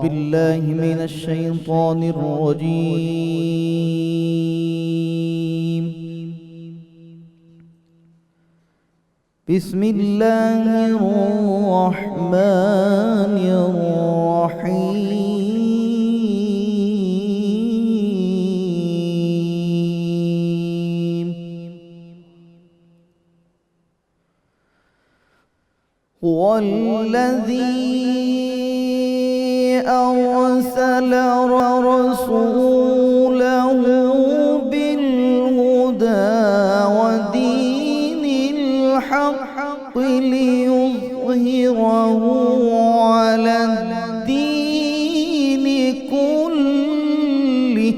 بالله من الشيطان الرجيم. بسم الله الرحمن الرحيم. هو الذي أرسل رسوله بالهدى ودين الحق ليظهره على الدين كله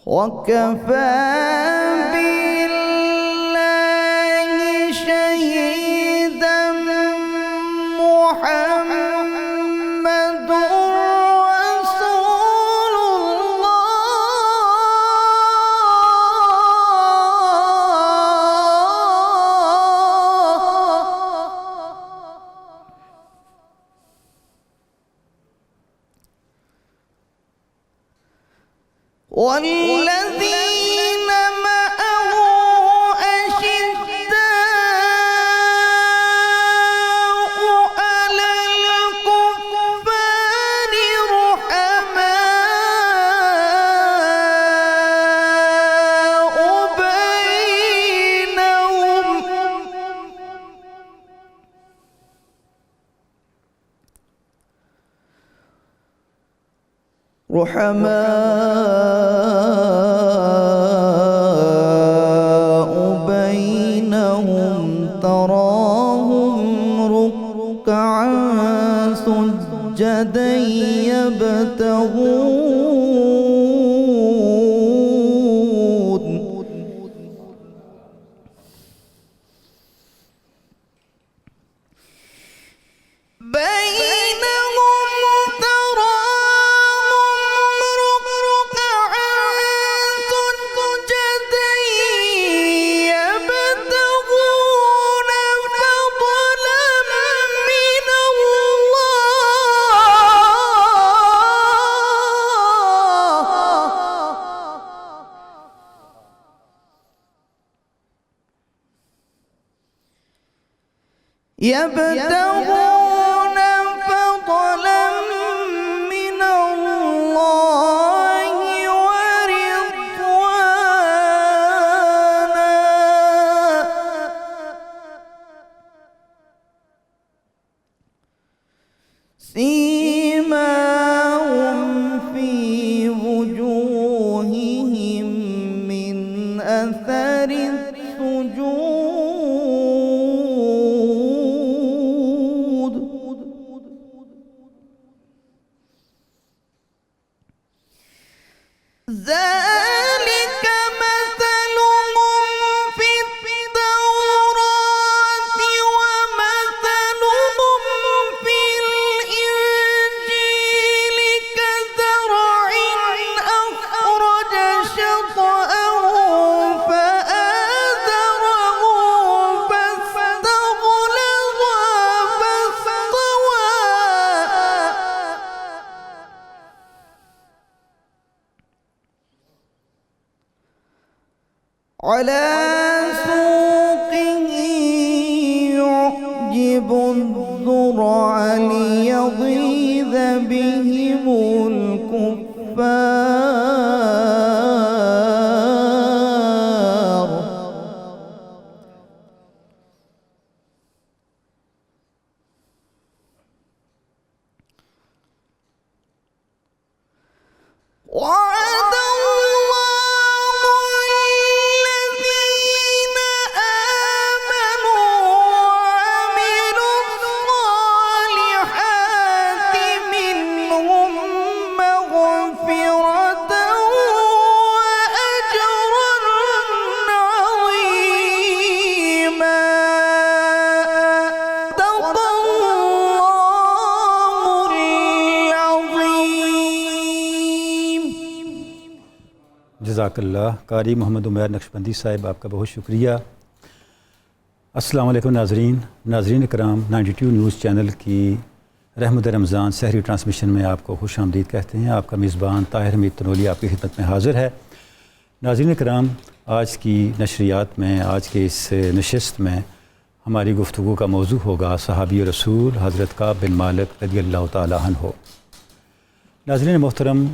وكفى والذين معه أشداء على الكفار رحماء بينهم تراهم ركعا سجدا يبتغون يبتغون فضلا من الله ورضوانا سيماهم في وجوههم من أثر السجود ذلك مثلهم في التوراة ومثلهم في الإنجيل كزرع أخرج شطأه فآزره فاستغلظ فاستوى على سوقه يعجب الذرع ليغيظ بهم الكفار وعد الذين آمنوا وعملوا الصالحات منهم مغفرة وأجرا عظيما صدق الله العظيم. جزاک اللہ. قاری محمد عمیر نقشبندی صاحب، آپ کا بہت شکریہ. السلام علیکم ناظرین کرام، 92 نیوز چینل کی رحمت رمضان سحری ٹرانسمیشن میں آپ کو خوش آمدید کہتے ہیں۔ آپ کا میزبان طاہر حمید تنولی آپ کی خدمت میں حاضر ہے۔ ناظرین کرام، آج کی نشریات میں، آج کے اس نشست میں ہماری گفتگو کا موضوع ہوگا صحابی رسول حضرت کعب بن مالک رضی اللہ تعالیٰ عنہ۔ ناظرین محترم،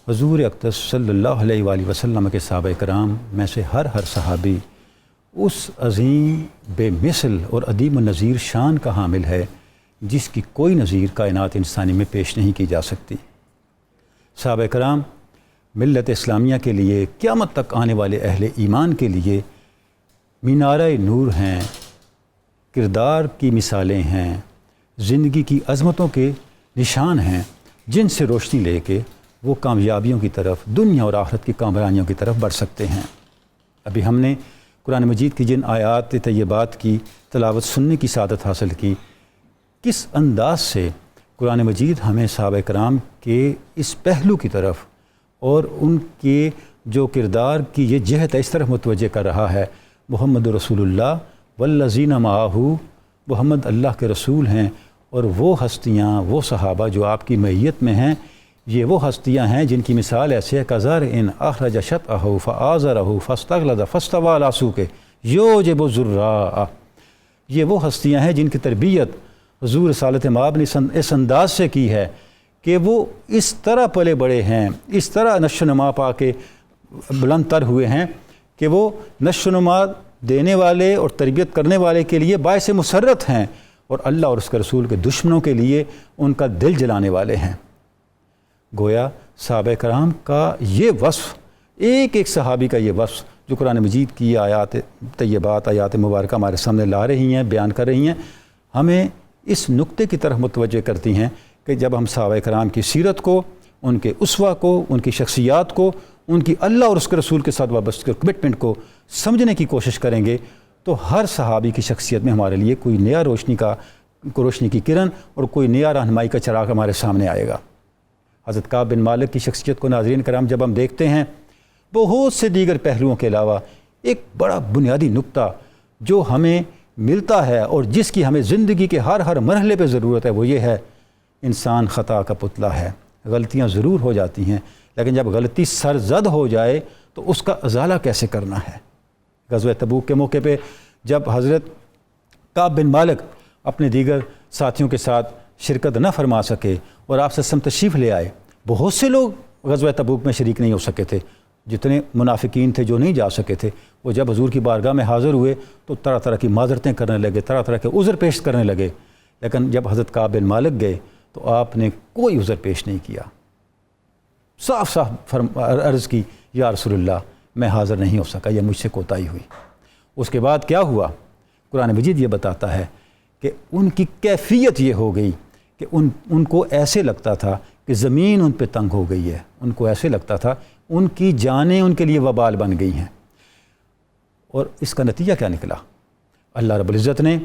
حضور اقدس صلی اللہ علیہ وآلہ وسلم کے صحابہ کرام میں سے ہر صحابی اس عظیم بے مثل اور عدیم النظیر شان کا حامل ہے جس کی کوئی نظیر کائنات انسانی میں پیش نہیں کی جا سکتی۔ صحابہ کرام ملت اسلامیہ کے لیے، قیامت تک آنے والے اہل ایمان کے لیے مینارہ نور ہیں، کردار کی مثالیں ہیں، زندگی کی عظمتوں کے نشان ہیں، جن سے روشنی لے کے وہ کامیابیوں کی طرف، دنیا اور آخرت کی کامرانیوں کی طرف بڑھ سکتے ہیں۔ ابھی ہم نے قرآن مجید کی جن آیات طیبات کی تلاوت سننے کی سعادت حاصل کی، کس انداز سے قرآن مجید ہمیں صحابہ کرام کے اس پہلو کی طرف اور ان کے جو کردار کی یہ جہت ہے اس طرف متوجہ کر رہا ہے۔ محمد رسول اللہ والذین معہ، محمد اللہ کے رسول ہیں، اور وہ ہستیاں، وہ صحابہ جو آپ کی معیت میں ہیں، یہ وہ ہستیاں ہیں جن کی مثال ایسے ہے کزرع اخرج شطأہ فآزرہ فاستغلظ فاستوی علی سوقہ یعجب الزراء۔ یہ وہ ہستیاں ہیں جن کی تربیت حضور رسالت مآب نے اس انداز سے کی ہے کہ وہ اس طرح پلے بڑے ہیں، اس طرح نشو و نما پا کے بلند تر ہوئے ہیں کہ وہ نشو و نما دینے والے اور تربیت کرنے والے کے لیے باعث مسرت ہیں، اور اللہ اور اس کے رسول کے دشمنوں کے لیے ان کا دل جلانے والے ہیں۔ گویا صحابہ کرام کا یہ وصف، ایک ایک صحابی کا یہ وصف جو قرآن مجید کی آیات طیبات، آیات مبارکہ ہمارے سامنے لا رہی ہیں، بیان کر رہی ہیں، ہمیں اس نقطے کی طرف متوجہ کرتی ہیں کہ جب ہم صحابہ کرام کی سیرت کو، ان کے اسوہ کو، ان کی شخصیات کو، ان کی اللہ اور اس کے رسول کے ساتھ وابستہ کمٹمنٹ کو سمجھنے کی کوشش کریں گے تو ہر صحابی کی شخصیت میں ہمارے لیے کوئی نیا روشنی کی کرن اور کوئی نیا رہنمائی کا چراغ ہمارے سامنے آئے گا۔ حضرت کعب بن مالک کی شخصیت کو ناظرین کرام جب ہم دیکھتے ہیں، بہت سے دیگر پہلوؤں کے علاوہ ایک بڑا بنیادی نقطہ جو ہمیں ملتا ہے اور جس کی ہمیں زندگی کے ہر مرحلے پہ ضرورت ہے، وہ یہ ہے انسان خطا کا پتلا ہے۔ غلطیاں ضرور ہو جاتی ہیں، لیکن جب غلطی سرزد ہو جائے تو اس کا ازالہ کیسے کرنا ہے۔ غزوہ تبوک کے موقع پہ جب حضرت کعب بن مالک اپنے دیگر ساتھیوں کے ساتھ شرکت نہ فرما سکے اور آپ سے تشریف لے آئے، بہت سے لوگ غزوہ تبوک میں شریک نہیں ہو سکے تھے، جتنے منافقین تھے جو نہیں جا سکے تھے، وہ جب حضور کی بارگاہ میں حاضر ہوئے تو طرح طرح کی معذرتیں کرنے لگے، طرح طرح کے عذر پیش کرنے لگے، لیکن جب حضرت کعب بن مالک گئے تو آپ نے کوئی عذر پیش نہیں کیا، صاف صاف عرض کی یا رسول اللہ میں حاضر نہیں ہو سکا، یہ مجھ سے کوتاہی ہوئی۔ اس کے بعد کیا ہوا؟ قرآن مجید یہ بتاتا ہے کہ ان کی کیفیت یہ ہو گئی کہ ان کو ایسے لگتا تھا کہ زمین ان پہ تنگ ہو گئی ہے، ان کو ایسے لگتا تھا ان کی جانیں ان کے لیے وبال بن گئی ہیں۔ اور اس کا نتیجہ کیا نکلا؟ اللہ رب العزت نے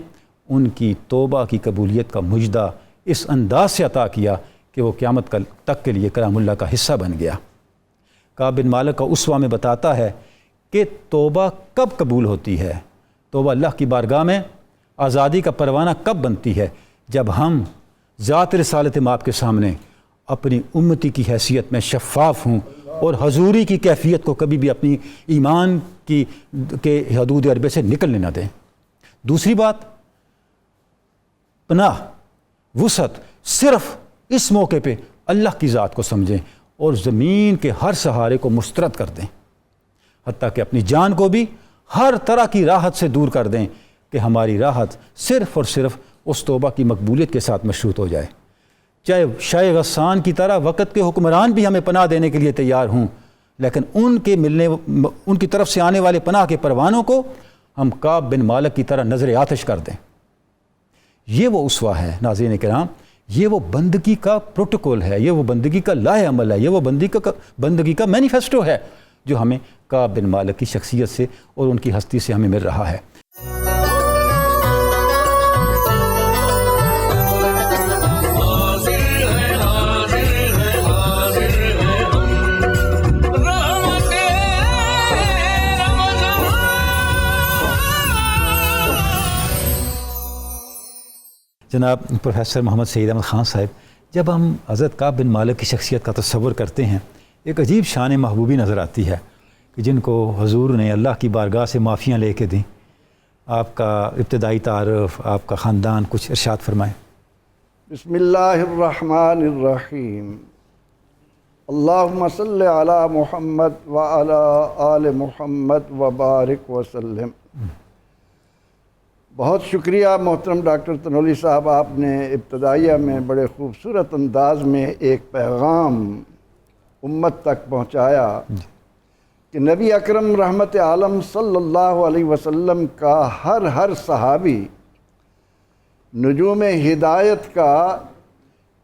ان کی توبہ کی قبولیت کا مجدہ اس انداز سے عطا کیا کہ وہ قیامت تک کے لیے کلام اللہ کا حصہ بن گیا۔ کعب بن مالک کا اسوہ میں بتاتا ہے کہ توبہ کب قبول ہوتی ہے، توبہ اللہ کی بارگاہ میں آزادی کا پروانہ کب بنتی ہے؟ جب ہم ذات رسالت مآب کے سامنے اپنی امتی کی حیثیت میں شفاف ہوں اور حضوری کی کیفیت کو کبھی بھی اپنی ایمان کے حدود عربے سے نکلنے نہ دیں۔ دوسری بات، پناہ، وسعت صرف اس موقع پہ اللہ کی ذات کو سمجھیں اور زمین کے ہر سہارے کو مسترد کر دیں، حتیٰ کہ اپنی جان کو بھی ہر طرح کی راحت سے دور کر دیں کہ ہماری راحت صرف اور صرف اس توبہ کی مقبولیت کے ساتھ مشروط ہو جائے۔ چاہے شاہ غسان کی طرح وقت کے حکمران بھی ہمیں پناہ دینے کے لیے تیار ہوں، لیکن ان کی طرف سے آنے والے پناہ کے پروانوں کو ہم کعب بن مالک کی طرح نظر آتش کر دیں۔ یہ وہ اسوہ ہے ناظرین کرام، یہ وہ بندگی کا پروٹوکول ہے، یہ وہ بندگی کا لائحہ عمل ہے، یہ وہ بندگی کا مینیفیسٹو ہے جو ہمیں کعب بن مالک کی شخصیت سے اور ان کی ہستی سے ہمیں مل رہا ہے۔ جناب پروفیسر محمد سعید احمد خان صاحب، جب ہم حضرت کعب بن مالک کی شخصیت کا تصور کرتے ہیں، ایک عجیب شان محبوبی نظر آتی ہے کہ جن کو حضور نے اللہ کی بارگاہ سے معافیاں لے کے دیں. آپ کا ابتدائی تعارف، آپ کا خاندان، کچھ ارشاد فرمائیں. بسم اللہ الرحمن الرحیم. اللہم صلی علی محمد وعلی آل محمد وبارک وسلم. بہت شکریہ محترم ڈاکٹر تنولی صاحب، آپ نے ابتدائیہ میں بڑے خوبصورت انداز میں ایک پیغام امت تک پہنچایا کہ نبی اکرم رحمت عالم صلی اللہ علیہ وسلم کا ہر صحابی نجوم ہدایت کا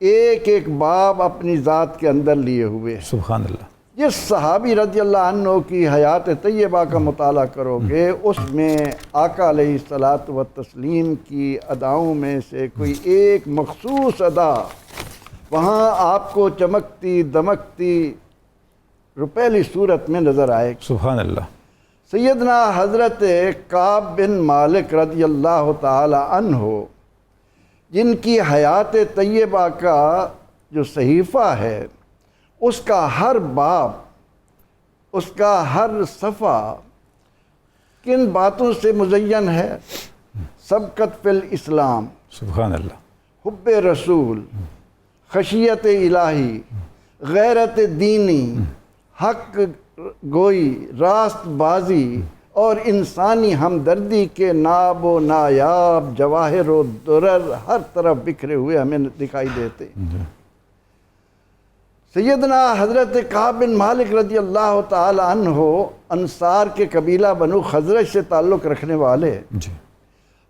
ایک ایک باب اپنی ذات کے اندر لیے ہوئے. سبحان اللہ. جس صحابی رضی اللہ عنہ کی حیات طیبہ کا مطالعہ کرو گے، اس میں آقا علیہ الصلاۃ والتسلیم کی اداؤں میں سے کوئی ایک مخصوص ادا وہاں آپ کو چمکتی دمکتی روپیلی صورت میں نظر آئے. سبحان اللہ. سیدنا حضرت کعب بن مالک رضی اللہ تعالی عنہ، جن کی حیات طیبہ کا جو صحیفہ ہے، اس کا ہر باب، اس کا ہر صفحہ کن باتوں سے مزین ہے؟ سبقت فی الاسلام، سبحان اللہ. حب رسول، خشیت الہی، غیرت دینی، حق گوئی، راست بازی اور انسانی ہمدردی کے ناب و نایاب جواہر و درر ہر طرف بکھرے ہوئے ہمیں دکھائی دیتے. سیدنا حضرت کعب بن مالک رضی اللہ تعالی عنہ انصار کے قبیلہ بنو خزرج سے تعلق رکھنے والے،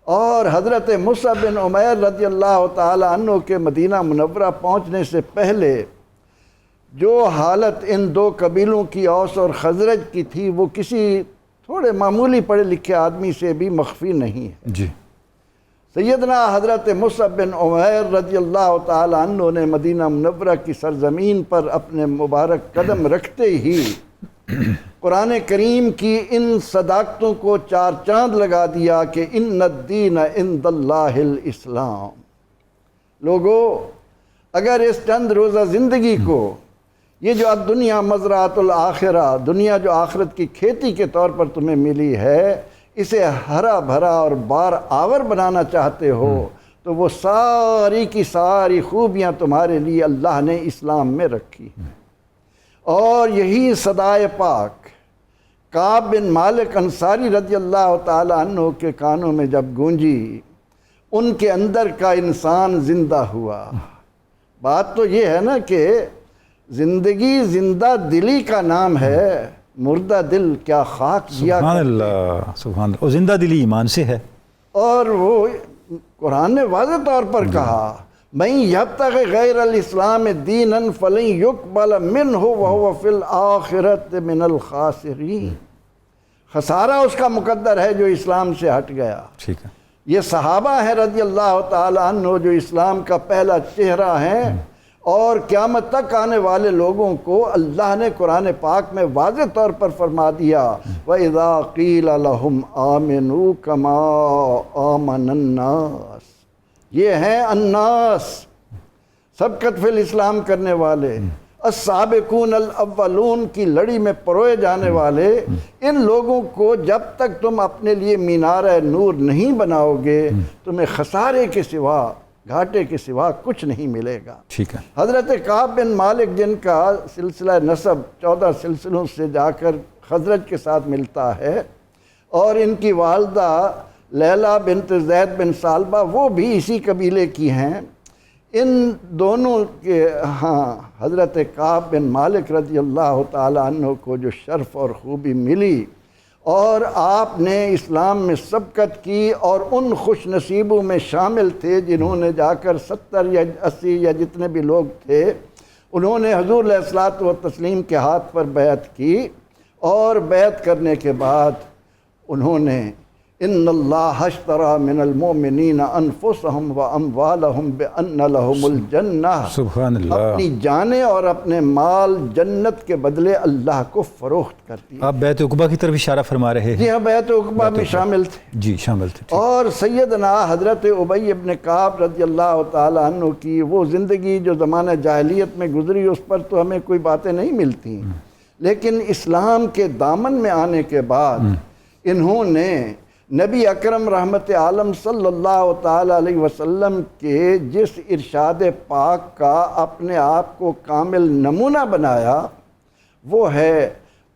اور حضرت مصعب بن عمیر رضی اللہ تعالی عنہ کے مدینہ منورہ پہنچنے سے پہلے جو حالت ان دو قبیلوں کی، اوس اور خزرج کی تھی، وہ کسی تھوڑے معمولی پڑھے لکھے آدمی سے بھی مخفی نہیں ہے. سیدنا حضرت مصعب بن عمیر رضی اللہ تعالی عنہ نے مدینہ منورہ کی سرزمین پر اپنے مبارک قدم رکھتے ہی قرآن کریم کی ان صداقتوں کو چار چاند لگا دیا کہ ان الدین عند اللہ الاسلام. لوگو، اگر اس چند روزہ زندگی کو، یہ جو دنیا مزرعۃ الآخرہ، دنیا جو آخرت کی کھیتی کے طور پر تمہیں ملی ہے، اسے ہرا بھرا اور بار آور بنانا چاہتے ہو، تو وہ ساری کی ساری خوبیاں تمہارے لیے اللہ نے اسلام میں رکھی. اور یہی صدائے پاک کعب بن مالک انصاری رضی اللہ تعالی عنہ کے کانوں میں جب گونجی، ان کے اندر کا انسان زندہ ہوا. بات تو یہ ہے نا کہ زندگی زندہ دلی کا نام ہے، مردہ دل کیا خاک دیا. سبحان اللہ، سبحان اللہ. اور زندہ دلی ایمان سے ہے. اور وہ قرآن نے واضح طور پر کہا، مَن یبتغِ غیر الاسلام دینا فلن یقبل منہ وہو فی الآخرۃ من الخاسرین. خسارہ اس کا مقدر ہے جو اسلام سے ہٹ گیا. ٹھیک ہے. یہ صحابہ ہیں رضی اللہ تعالی عنہ جو اسلام کا پہلا چہرہ ہیں، اور قیامت تک آنے والے لوگوں کو اللہ نے قرآن پاک میں واضح طور پر فرما دیا، وَإِذَا قِيلَ لَهُمْ آمِنُوا كَمَا آمَنَ النَّاسِ. یہ ہیں الناس، سبقت فی الاسلام کرنے والے، السابقون الاولون کی لڑی میں پروئے جانے والے. ان لوگوں کو جب تک تم اپنے لیے مینار نور نہیں بناؤ گے، تمہیں خسارے کے سوا، گھاٹے کے سوا کچھ نہیں ملے گا. ٹھیک ہے. حضرت کعب بن مالک، جن کا سلسلہ نسب 14 سلسلوں سے جا کر خزرج کے ساتھ ملتا ہے، اور ان کی والدہ لیلہ بنت زید بن سالبہ وہ بھی اسی قبیلے کی ہیں. ان دونوں کے حضرت کعب بن مالک رضی اللہ تعالی عنہ کو جو شرف اور خوبی ملی، اور آپ نے اسلام میں سبقت کی، اور ان خوش نصیبوں میں شامل تھے جنہوں نے جا کر 70 یا 80 یا جتنے بھی لوگ تھے، انہوں نے حضور علیہ الصلوۃ والتسلیم کے ہاتھ پر بیعت کی، اور بیعت کرنے کے بعد انہوں نے ان اللہ اشتری من المؤمنین انفسہم و اموالہم بان لہم الجنہ، سبحان اللہ۔ اپنی جانیں اور اپنے مال جنت کے بدلے اللہ کو فروخت کر دیا۔ آپ بیعت عقبہ کی طرف اشارہ فرما رہے ہیں؟ جی ہاں، بیعت عقبہ میں شامل تھے جی شامل تھے۔ اور سیدنا حضرت ابی ابن کعب رضی اللہ تعالی عنہ کی وہ زندگی جو زمانہ جاہلیت میں گزری، اس پر تو ہمیں کوئی باتیں نہیں ملتی، لیکن اسلام کے دامن میں آنے کے بعد انہوں نے نبی اکرم رحمت عالم صلی اللہ تعالی علیہ وسلم کے جس ارشاد پاک کا اپنے آپ کو کامل نمونہ بنایا وہ ہے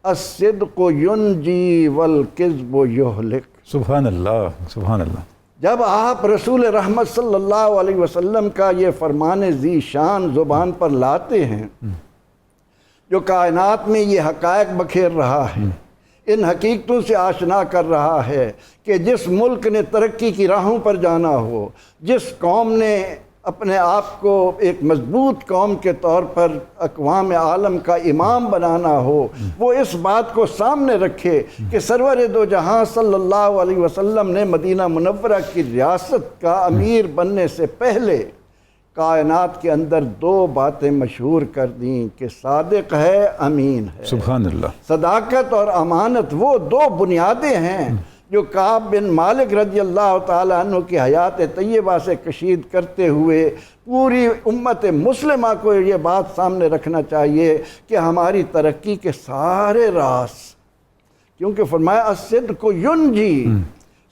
الصدق ینجی والکذب یہلک۔ سبحان اللہ، سبحان اللہ۔ جب آپ رسول رحمت صلی اللہ علیہ وسلم کا یہ فرمان ذی شان زبان پر لاتے ہیں جو کائنات میں یہ حقائق بکھیر رہا ہے، ان حقیقتوں سے آشنا کر رہا ہے کہ جس ملک نے ترقی کی راہوں پر جانا ہو، جس قوم نے اپنے آپ کو ایک مضبوط قوم کے طور پر اقوام عالم کا امام بنانا ہو، وہ اس بات کو سامنے رکھے کہ سرور دو جہاں صلی اللہ علیہ وسلم نے مدینہ منورہ کی ریاست کا امیر بننے سے پہلے کائنات کے اندر دو باتیں مشہور کر دیں کہ صادق ہے، امین ہے۔ سبحان اللہ۔ صداقت اور امانت وہ دو بنیادیں ہیں جو کعب بن مالک رضی اللہ تعالیٰ عنہ کی حیات طیبہ سے کشید کرتے ہوئے پوری امت مسلمہ کو یہ بات سامنے رکھنا چاہیے کہ ہماری ترقی کے سارے راز، کیونکہ فرمایا الصدق ینجی،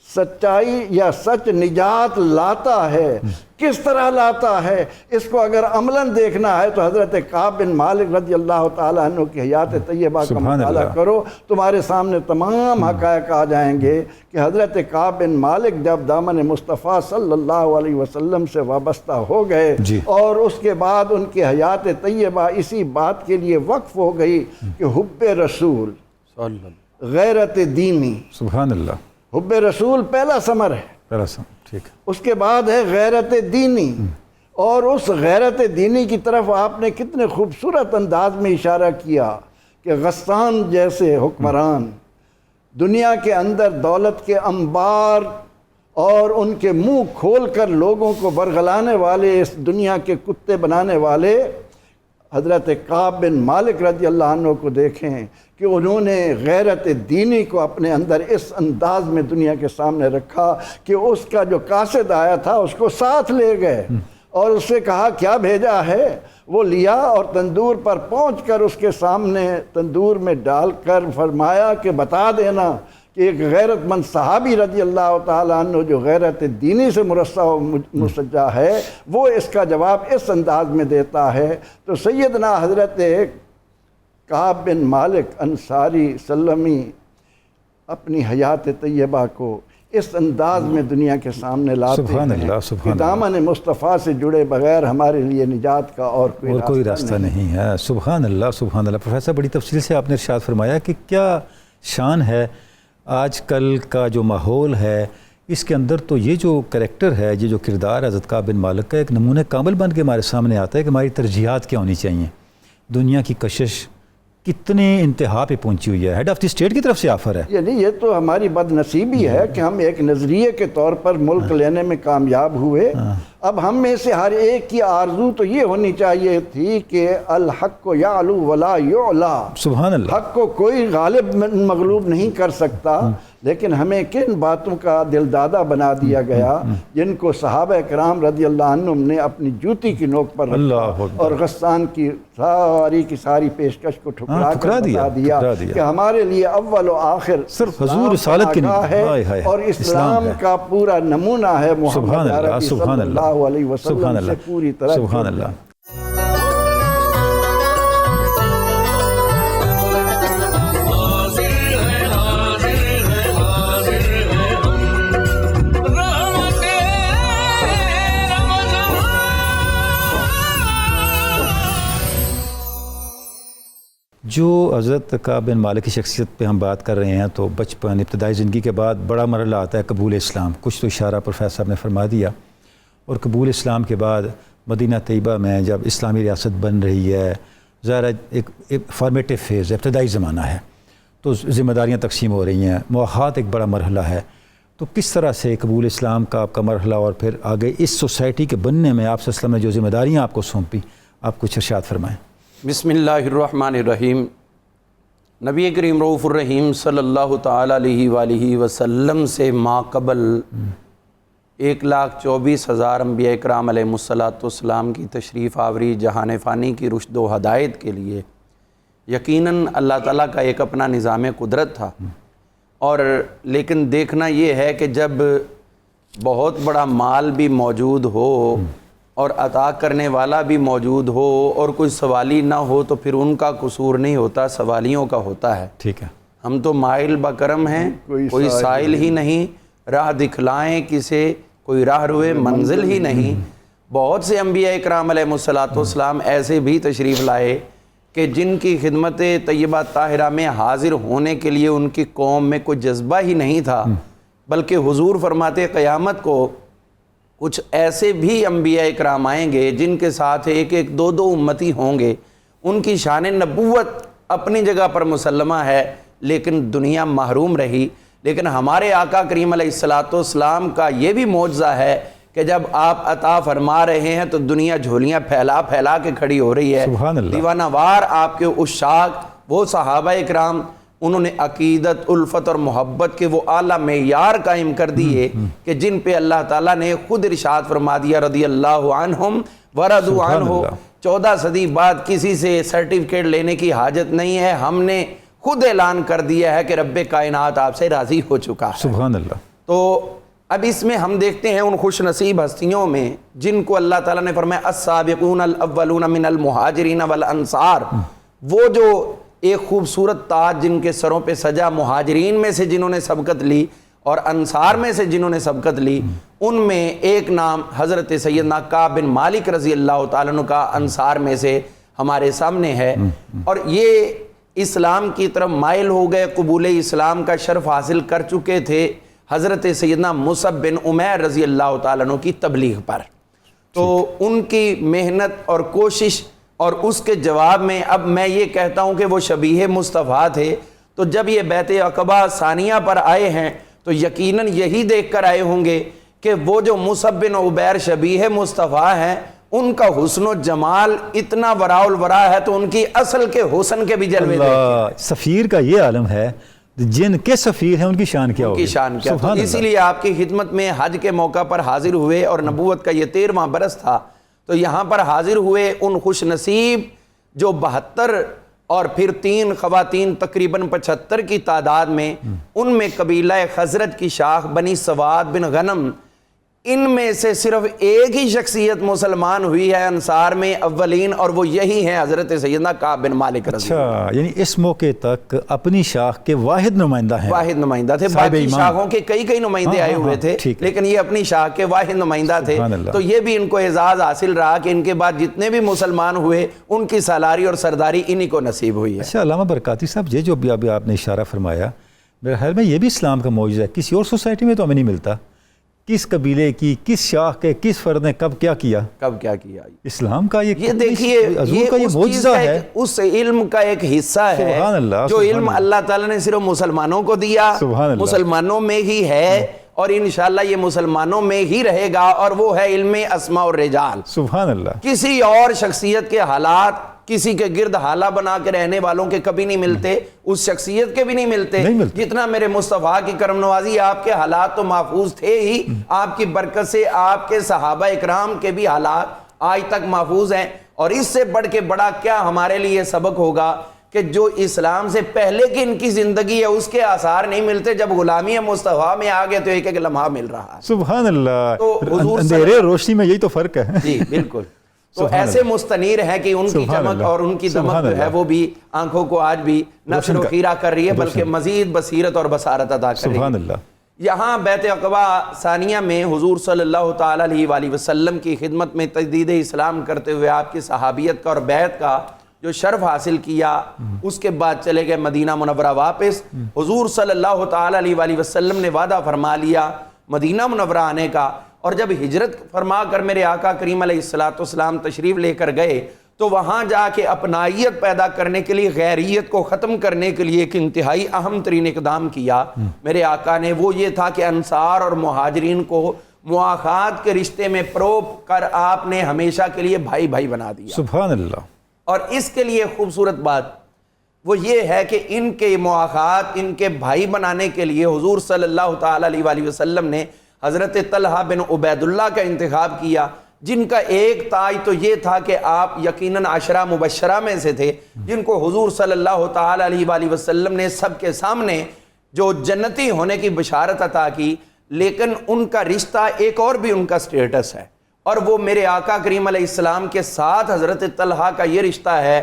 سچائی یا سچ نجات لاتا ہے۔ کس طرح لاتا ہے اس کو اگر عملاً دیکھنا ہے تو حضرت کعب بن مالک رضی اللہ تعالیٰ عنہ کی حیات طیبہ کا مطالعہ کرو، تمہارے سامنے تمام حقائق آ جائیں گے کہ حضرت کعب بن مالک جب دامن مصطفیٰ صلی اللہ علیہ وسلم سے وابستہ ہو گئے اور اس کے بعد ان کی حیات طیبہ اسی بات کے لیے وقف ہو گئی کہ حب رسول، غیرت دینی۔ سبحان اللہ۔ حب رسول پہلا ثمر ہے، پہلا ثمر، ٹھیک ہے۔ اس کے بعد ہے غیرت دینی، اور اس غیرت دینی کی طرف آپ نے کتنے خوبصورت انداز میں اشارہ کیا کہ غسان جیسے حکمران دنیا کے اندر دولت کے انبار اور ان کے منہ کھول کر لوگوں کو برگلانے والے، اس دنیا کے کتے بنانے والے حضرت کعب بن مالک رضی اللہ عنہ کو دیکھیں کہ انہوں نے غیرت دینی کو اپنے اندر اس انداز میں دنیا کے سامنے رکھا کہ اس کا جو قاصد آیا تھا اس کو ساتھ لے گئے اور اس سے کہا کیا بھیجا ہے؟ وہ لیا اور تندور پر پہنچ کر اس کے سامنے تندور میں ڈال کر فرمایا کہ بتا دینا کہ ایک غیرت مند صحابی رضی اللہ تعالیٰ عنہ جو غیرت دینی سے مرصع و مسجع ہے وہ اس کا جواب اس انداز میں دیتا ہے۔ تو سیدنا حضرت کعب بن مالک انصاری سلمی اپنی حیات طیبہ کو اس انداز میں دنیا کے سامنے لاتے ہیں کہ دامن مصطفیٰ سے جڑے بغیر ہمارے لیے نجات کا اور کوئی راستہ نہیں ہے۔ سبحان اللہ، سبحان اللہ۔ پروفیسر بڑی تفصیل سے آپ نے ارشاد فرمایا کہ کیا شان ہے آج کل کا جو ماحول ہے، اس کے اندر تو یہ جو کریکٹر ہے، یہ جو کردار حضرت کعب بن مالک کا ایک نمونہ کامل بن کے ہمارے سامنے آتا ہے کہ ہماری ترجیحات کیا ہونی چاہیے۔ دنیا کی کشش کتنے انتہا پہ پہنچی ہوئی ہے، ہیڈ آف دی اسٹیٹ کی طرف سے آفر ہے۔ یعنی یہ تو ہماری بد نصیبی ہے کہ ہم ایک نظریے کے طور پر ملک لینے میں کامیاب ہوئے۔ اب ہم میں سے ہر ایک کی آرزو تو یہ ہونی چاہیے تھی کہ الحق یعلو ولا یعلا، سبحان اللہ، حق کو کوئی غالب مغلوب نہیں کر سکتا، لیکن ہمیں کن باتوں کا دل دادہ بنا دیا گیا جن کو صحابہ کرام رضی اللہ عنہم نے اپنی جوتی کی نوک پر رکھا اور غسان کی ساری پیشکش کو ٹھکرا کر بتا دیا کہ ہمارے لیے اول و آخر صرف حضور رسالت کی ہے اور اسلام کا پورا نمونہ ہے محمد عربی صلی اللہ علیہ وسلم سے پوری طرح۔ سبحان اللہ۔ جو حضرت کعب بن مالک کی شخصیت پہ ہم بات کر رہے ہیں تو بچپن، ابتدائی زندگی کے بعد بڑا مرحلہ آتا ہے قبول اسلام۔ کچھ تو اشارہ پروفیسر صاحب نے فرما دیا، اور قبول اسلام کے بعد مدینہ طیبہ میں جب اسلامی ریاست بن رہی ہے، ظاہر ایک فارمیٹیو فیز، ابتدائی زمانہ ہے، تو ذمہ داریاں تقسیم ہو رہی ہیں، مواخات ایک بڑا مرحلہ ہے۔ تو کس طرح سے قبول اسلام کا آپ کا مرحلہ اور پھر آگے اس سوسائٹی کے بننے میں آپ صلی اللہ علیہ وسلم نے جو ذمہ داریاں آپ کو سونپی، آپ کچھ ارشاد فرمائیں۔ بسم اللہ الرحمن الرحیم۔ نبی کریم رؤوف الرحیم صلی اللہ تعالیٰ علیہ وآلہ وسلم سے ماقبل 1,24,000 انبیاء اکرام علیہ الصلوۃ کی تشریف آوری جہان فانی کی رشد و ہدایت کے لیے یقیناً اللہ تعالیٰ کا ایک اپنا نظام قدرت تھا، اور لیکن دیکھنا یہ ہے کہ جب بہت بڑا مال بھی موجود ہو اور عطا کرنے والا بھی موجود ہو اور کوئی سوالی نہ ہو تو پھر ان کا قصور نہیں ہوتا، سوالیوں کا ہوتا ہے۔ ٹھیک ہے، ہم تو مائل بکرم ہیں، کوئی سائل ہی نہیں، راہ دکھلائیں کسے کوئی راہ روئے منزل ہی نہیں۔ بہت سے انبیاء اکرام علیہ السلام ایسے بھی تشریف لائے کہ جن کی خدمت طیبہ طاہرہ میں حاضر ہونے کے لیے ان کی قوم میں کوئی جذبہ ہی نہیں تھا، بلکہ حضور فرماتے قیامت کو کچھ ایسے بھی انبیاء اکرام آئیں گے جن کے ساتھ ایک ایک دو دو امتی ہوں گے، ان کی شان نبوت اپنی جگہ پر مسلمہ ہے لیکن دنیا محروم رہی۔ لیکن ہمارے آقا کریم علیہ السلام کا یہ بھی معجزہ ہے کہ جب آپ عطا فرما رہے ہیں تو دنیا جھولیاں پھیلا پھیلا کے کھڑی ہو رہی ہے۔ سبحان اللہ۔ دیوانہ وار آپ کے عشاق وہ صحابہ اکرام، انہوں نے عقیدت، الفت اور محبت کے وہ اعلیٰ معیار قائم کر دیے کہ جن پہ اللہ تعالیٰ نے خود ارشاد فرما دیا رضی اللہ عنہم ورضوا عنہ۔ 14 صدی بعد کسی سے سرٹیفکیٹ لینے کی حاجت نہیں ہے، ہم نے خود اعلان کر دیا ہے کہ رب کائنات آپ سے راضی ہو چکا ہے۔ سبحان اللہ۔ تو اب اس میں ہم دیکھتے ہیں ان خوش نصیب ہستیوں میں جن کو اللہ تعالیٰ نے فرمایا السابقون الاولون من المہاجرین والانصار، وہ جو ایک خوبصورت تاج جن کے سروں پہ سجا، مہاجرین میں سے جنہوں نے سبقت لی اور انصار میں سے جنہوں نے سبقت لی، ان میں ایک نام حضرت سیدنا کعب بن مالک رضی اللہ تعالیٰ عنہ کا انصار میں سے ہمارے سامنے ہے، اور یہ اسلام کی طرف مائل ہو گئے، قبول اسلام کا شرف حاصل کر چکے تھے حضرت سیدنا مصعب بن عمیر رضی اللہ تعالیٰ عنہ کی تبلیغ پر۔ تو ان کی محنت اور کوشش اور اس کے جواب میں اب میں یہ کہتا ہوں کہ وہ شبیہ مصطفیٰ تھے، تو جب یہ بیعت عقبہ ثانیہ پر آئے ہیں تو یقیناً یہی دیکھ کر آئے ہوں گے کہ وہ جو مصعب بن عمیر شبیہ مصطفیٰ ہیں ان کا حسن و جمال اتنا وراء الورا ہے، تو ان کی اصل کے حسن کے بھی جلوے دیکھیں۔ سفیر کا یہ عالم ہے، جن کے سفیر ہیں ان کی شان کیا ہوگی؟ ان کی شان کیا؟ تو اسی لیے آپ کی خدمت میں حج کے موقع پر حاضر ہوئے اور نبوت کا یہ 13واں برس تھا، تو یہاں پر حاضر ہوئے ان خوش نصیب جو 72 اور پھر 3 خواتین تقریباً 75 کی تعداد میں، ان میں قبیلہ خزرج کی شاخ بنی سواد بن غنم، ان میں سے صرف ایک ہی شخصیت مسلمان ہوئی ہے انصار میں اولین، اور وہ یہی ہیں حضرت سیدنا کعب بن مالک رضی اللہ۔ اچھا، یعنی اس موقع تک اپنی شاخ کے واحد نمائندہ ہیں، واحد نمائندہ تھے، باقی شاخوں کے کئی نمائندے آئے ہوئے تھے لیکن یہ اپنی شاخ کے واحد نمائندہ تھے۔ تو یہ بھی ان کو اعزاز حاصل رہا کہ ان کے بعد جتنے بھی مسلمان ہوئے ان کی سالاری اور سرداری انہی کو نصیب ہوئی ہے۔ اچھا علامہ برکاتی صاحب، یہ جو ابھی آپ نے اشارہ فرمایا، میرے خیال میں یہ بھی اسلام کا معجزہ ہے، کسی اور سوسائٹی میں تو ہمیں نہیں ملتا۔ کس قبیلے کی، کس شاخ کے، کس فرد نے کب کیا کیا، اسلام کا یہ دیکھیے، یہ معجزہ ہے، اس علم کا ایک حصہ ہے جو علم اللہ تعالیٰ نے صرف مسلمانوں کو دیا، مسلمانوں میں ہی ہے اور انشاءاللہ یہ مسلمانوں میں ہی رہے گا، اور وہ ہے علم اسماء الرجال۔ سبحان اللہ۔ کسی اور شخصیت کے حالات کسی کے گرد حالہ بنا کے رہنے والوں کے کبھی نہیں ملتے، اس شخصیت کے بھی نہیں ملتے جتنا میرے مصطفیٰ کی کرم نوازی۔ آپ کے حالات تو محفوظ تھے ہی، آپ کی برکت سے آپ کے صحابہ اکرام کے بھی حالات آج تک محفوظ ہیں، اور اس سے بڑھ کے بڑا کیا ہمارے لیے سبق ہوگا کہ جو اسلام سے پہلے کی ان کی زندگی ہے اس کے آثار نہیں ملتے، جب غلامی مصطفیٰ میں آگے تو ایک ایک لمحہ مل رہا ہے۔ سبحان اللہ، اندھیرے روشنی میں یہی تو فرق ہے۔ جی بالکل۔ تو ایسے مستنیر ہیں کہ ان کی چمک اور ان کی دمک جو ہے وہ بھی آنکھوں کو آج بھی نشر و خیرہ کر رہی ہے، بلکہ مزید بصیرت اور بصارت عطا کر رہی ہے۔ یہاں بیعت عقبہ ثانیہ میں حضور صلی اللہ تعالیٰ علیہ وآلہ وسلم کی خدمت میں تجدید اسلام کرتے ہوئے آپ کی صحابیت کا اور بیعت کا جو شرف حاصل کیا، اس کے بعد چلے گئے مدینہ منورہ واپس۔ حضور صلی اللہ تعالیٰ علیہ وآلہ وسلم نے وعدہ فرما لیا مدینہ منورہ آنے کا، اور جب ہجرت فرما کر میرے آقا کریم علیہ السلام تشریف لے کر گئے تو وہاں جا کے اپنائیت پیدا کرنے کے لیے، غیریت کو ختم کرنے کے لیے ایک انتہائی اہم ترین اقدام کیا میرے آقا نے، وہ یہ تھا کہ انصار اور مہاجرین کو مواخات کے رشتے میں پروب کر آپ نے ہمیشہ کے لیے بھائی بھائی بنا دیا۔ سبحان اللہ۔ اور اس کے لیے خوبصورت بات وہ یہ ہے کہ ان کے مواخات، ان کے بھائی بنانے کے لیے حضور صلی اللہ تعالیٰ علیہ وآلہ وسلم نے حضرت طلحہ بن عبید اللہ کا انتخاب کیا، جن کا ایک تاج تو یہ تھا کہ آپ یقیناً عشرہ مبشرہ میں سے تھے، جن کو حضور صلی اللہ تعالیٰ علیہ وآلہ وسلم نے سب کے سامنے جو جنتی ہونے کی بشارت عطا کی، لیکن ان کا رشتہ ایک اور بھی ان کا سٹیٹس ہے، اور وہ میرے آقا کریم علیہ السلام کے ساتھ حضرت طلحہ کا یہ رشتہ ہے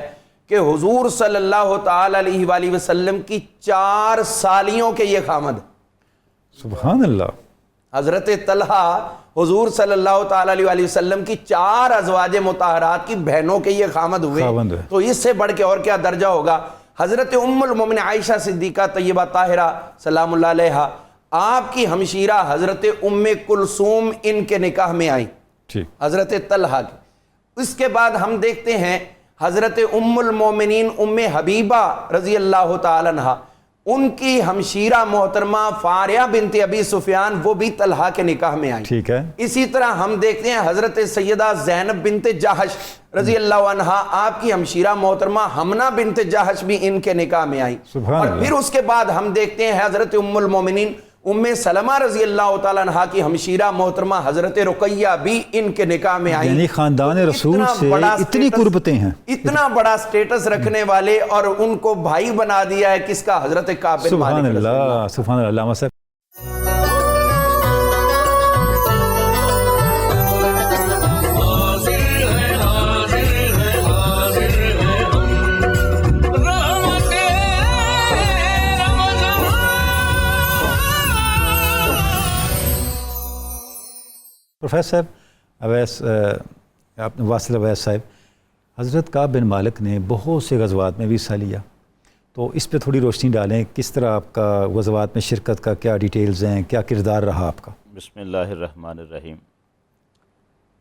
کہ حضور صلی اللہ تعالیٰ علیہ وآلہ وسلم کی 4 سالیوں کے یہ خامد۔ سبحان اللہ۔ حضرت طلحہ حضور صلی اللہ تعالیٰ علیہ وآلہ وسلم کی 4 ازواج مطہرات کی بہنوں کے یہ خامد ہوئے، تو اس سے بڑھ کے اور کیا درجہ ہوگا۔ حضرت ام المومنین عائشہ صدیقہ طیبہ طاہرہ سلام اللہ علیہا، آپ کی ہمشیرہ حضرت ام کلثوم ان کے نکاح میں آئی حضرت طلحہ کی۔ اس کے بعد ہم دیکھتے ہیں حضرت ام المومنین ام حبیبہ رضی اللہ تعالیٰ عنہ، ان کی ہمشیرہ محترمہ فاریہ بنت ابی سفیان، وہ بھی طلحہ کے نکاح میں آئی۔ ٹھیک ہے۔ اسی طرح ہم دیکھتے ہیں حضرت سیدہ زینب بنت جہش رضی اللہ عنہا، آپ کی ہمشیرہ محترمہ حمنہ بنت جہش بھی ان کے نکاح میں آئی۔ اور پھر اس کے بعد ہم دیکھتے ہیں حضرت ام المومنین ام سلمہ رضی اللہ تعالیٰ عنہ کی ہمشیرہ محترمہ حضرت رقیہ بھی ان کے نکاح میں آئی۔ یعنی خاندان رسول سے اتنی قربتیں ہیں، اتنا بڑا سٹیٹس رکھنے والے، اور ان کو بھائی بنا دیا ہے کس کا؟ حضرت کعب بن مالک۔ سبحان اللہ، سبحان اللہ۔ علامہ صاحب پروفیسر صاحب اویس، آپ نے واصل اویس صاحب، حضرت کعب بن مالک نے بہت سے غزوات میں بھی حصہ لیا، تو اس پہ تھوڑی روشنی ڈالیں، کس طرح آپ کا غزوات میں شرکت کا کیا ڈیٹیلز ہیں، کیا کردار رہا آپ کا؟ بسم اللہ الرحمن الرحیم۔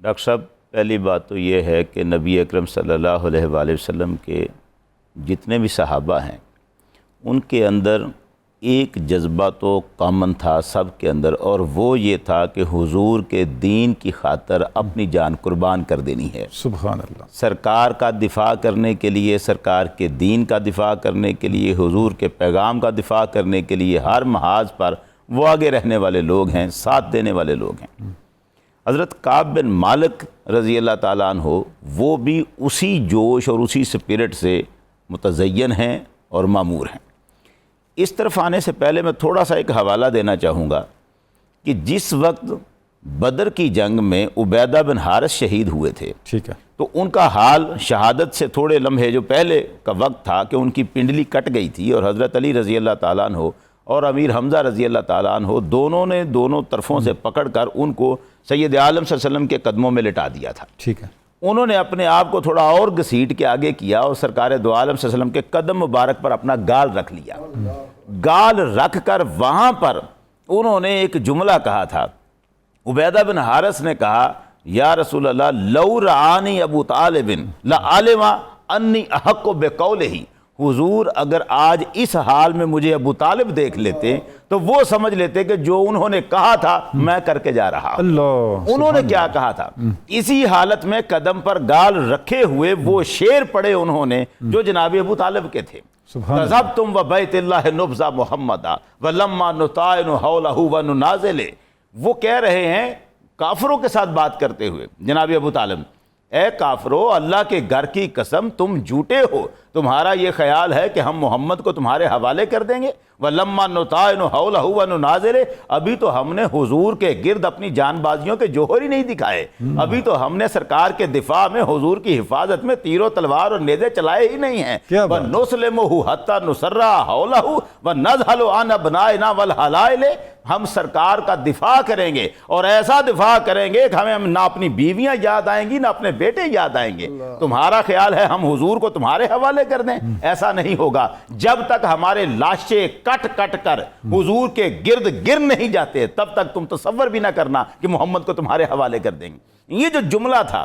ڈاکٹر صاحب، پہلی بات تو یہ ہے کہ نبی اکرم صلی اللہ علیہ وآلہ وسلم کے جتنے بھی صحابہ ہیں، ان کے اندر ایک جذبہ تو کامن تھا سب کے اندر، اور وہ یہ تھا کہ حضور کے دین کی خاطر اپنی جان قربان کر دینی ہے۔ سبحان اللہ۔ سرکار کا دفاع کرنے کے لیے، سرکار کے دین کا دفاع کرنے کے لیے، حضور کے پیغام کا دفاع کرنے کے لیے ہر محاذ پر وہ آگے رہنے والے لوگ ہیں، ساتھ دینے والے لوگ ہیں۔ حضرت کعب بن مالک رضی اللہ تعالیٰ عنہ وہ بھی اسی جوش اور اسی سپرٹ سے متزین ہیں اور معمور ہیں۔ اس طرف آنے سے پہلے میں تھوڑا سا ایک حوالہ دینا چاہوں گا کہ جس وقت بدر کی جنگ میں عبیدہ بن حارث شہید ہوئے تھے، ٹھیک ہے، تو ان کا حال شہادت سے تھوڑے لمحے جو پہلے کا وقت تھا کہ ان کی پنڈلی کٹ گئی تھی، اور حضرت علی رضی اللہ تعالیٰ عنہ اور امیر حمزہ رضی اللہ تعالیٰ عنہ دونوں نے دونوں طرفوں سے پکڑ کر ان کو سید عالم صلی اللہ علیہ وسلم کے قدموں میں لٹا دیا تھا۔ ٹھیک ہے۔ انہوں نے اپنے آپ کو تھوڑا اور گھسیٹ کے آگے کیا اور سرکار دو عالم صلی اللہ علیہ وسلم کے قدم مبارک پر اپنا گال رکھ لیا۔ گال رکھ کر وہاں پر انہوں نے ایک جملہ کہا تھا۔ عبیدہ بن حارث نے کہا، یا رسول اللہ، لو رعانی ابو طالب لعلم انی احق بقولہ، حضور اگر آج اس حال میں مجھے ابو طالب دیکھ لیتے تو وہ سمجھ لیتے کہ جو انہوں نے کہا تھا میں کر کے جا رہا۔ اللہ، انہوں نے کیا کہا تھا؟ اسی حالت میں قدم پر گال رکھے ہوئے وہ شعر پڑھے انہوں نے جو جناب ابو طالب کے تھے۔ تذبتم و بیت اللہ نبذا محمدا ولما نطائن حولہ وننازل، وہ کہہ رہے ہیں کافروں کے ساتھ بات کرتے ہوئے جناب ابو طالب، اے کافرو، اللہ کے گھر کی قسم تم جھوٹے ہو، تمہارا یہ خیال ہے کہ ہم محمد کو تمہارے حوالے کر دیں گے؟ وَلَمَّا نُطَائِنُ حَوْلَهُ وَنُنَازِلِ، ابھی تو ہم نے حضور کے گرد اپنی جان بازیوں کے جوہر ہی نہیں دکھائے، ابھی تو ہم نے سرکار کے دفاع میں حضور کی حفاظت میں تیر و تلوار اور نیزے چلائے ہی نہیں ہیں۔ وَنُسْلِمُهُ حَتَّى نُسَرَّ حَوْلَهُ وَنَذْهَلُ عَنْ أَبْنَائِنَا وَالْحَلَائِلِ، ہم سرکار کا دفاع کریں گے اور ایسا دفاع کریں گے کہ ہمیں نہ اپنی بیویاں یاد آئیں گی نہ اپنے بیٹے یاد آئیں گے۔ تمہارا خیال ہے ہم حضور کو تمہارے حوالے کر دیں؟ ایسا نہیں ہوگا، جب تک ہمارے لاشیں کٹ کٹ کر حضور کے گرد گر نہیں جاتے تب تک تم تصور بھی نہ کرنا کہ محمد کو تمہارے حوالے کر دیں گے۔ یہ جو جملہ تھا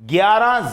11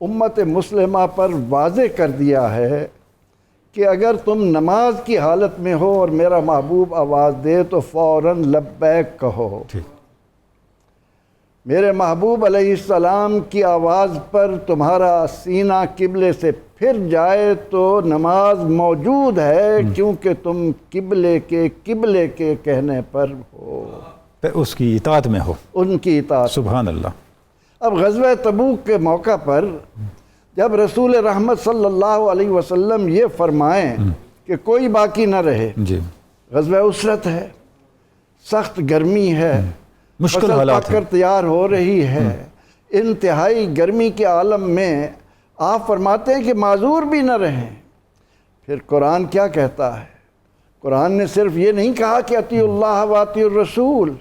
امت مسلمہ پر واضح کر دیا ہے کہ اگر تم نماز کی حالت میں ہو اور میرا محبوب آواز دے تو فوراً لبیک کہو۔ میرے محبوب علیہ السلام کی آواز پر تمہارا سینہ قبلے سے پھر جائے تو نماز موجود ہے، کیونکہ تم قبلے کے کہنے پر ہو، اس کی اطاعت میں ہو، ان کی اطاعت۔ سبحان اللہ۔ اب غزوہ تبوک کے موقع پر جب رسول رحمت صلی اللہ علیہ وسلم یہ فرمائیں کہ کوئی باقی نہ رہے، جی، غزوہ اسرت ہے، سخت گرمی ہے، مشکل فصل حالات پک کر تیار ہو رہی ہے، انتہائی گرمی کے عالم میں آپ فرماتے ہیں کہ معذور بھی نہ رہیں۔ پھر قرآن کیا کہتا ہے؟ قرآن نے صرف یہ نہیں کہا کہ اطیعوا اللہ و اطیعوا الرسول،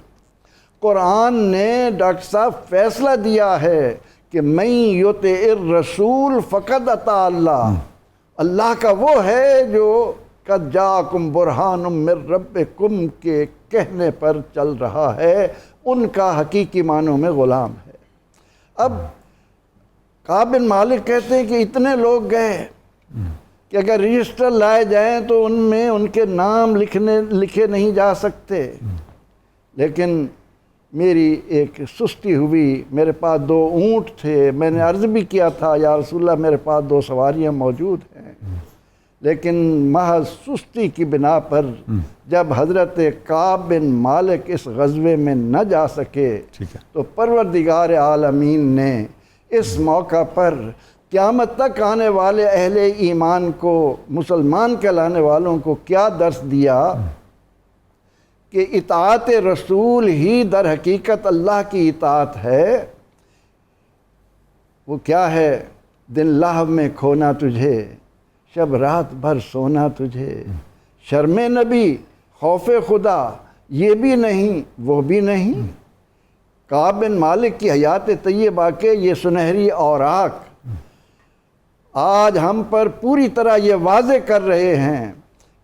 قرآن نے ڈاکٹر صاحب فیصلہ دیا ہے کہ من یطع الرسول فقد اطاع اللہ، اللہ کا وہ ہے جو قد جاءکم برہان من ربکم کے کہنے پر چل رہا ہے، ان کا حقیقی معنوں میں غلام ہے۔ اب کعب بن مالک کہتے ہیں کہ اتنے لوگ گئے کہ اگر رجسٹر لائے جائیں تو ان میں ان کے نام لکھے نہیں جا سکتے، لیکن میری ایک سستی ہوئی، میرے پاس 2 اونٹ تھے، میں نے عرض بھی کیا تھا یا رسول اللہ میرے پاس 2 سواریاں موجود ہیں، لیکن محض سستی کی بنا پر جب حضرت کعب بن مالک اس غزوے میں نہ جا سکے تو پروردگار عالمین نے اس موقع پر قیامت تک آنے والے اہل ایمان کو، مسلمان کہلانے والوں کو کیا درس دیا کہ اطاعت رسول ہی در حقیقت اللہ کی اطاعت ہے۔ وہ کیا ہے؟ دن لہو میں کھونا تجھے، شب رات بھر سونا تجھے، شرم نبی خوف خدا یہ بھی نہیں وہ بھی نہیں۔ کعب بن مالک کی حیات طیبہ کے یہ سنہری اوراق آج ہم پر پوری طرح یہ واضح کر رہے ہیں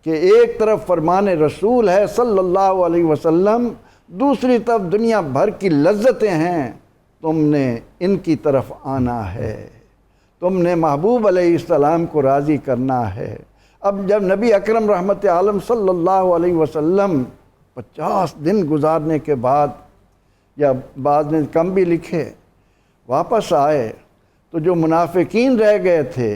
کہ ایک طرف فرمان رسول ہے صلی اللہ علیہ وسلم، دوسری طرف دنیا بھر کی لذتیں ہیں، تم نے ان کی طرف آنا ہے، تم نے محبوب علیہ السلام کو راضی کرنا ہے۔ اب جب نبی اکرم رحمت عالم صلی اللہ علیہ وسلم 50 دن گزارنے کے بعد، یا بعض نے کم بھی لکھے، واپس آئے تو جو منافقین رہ گئے تھے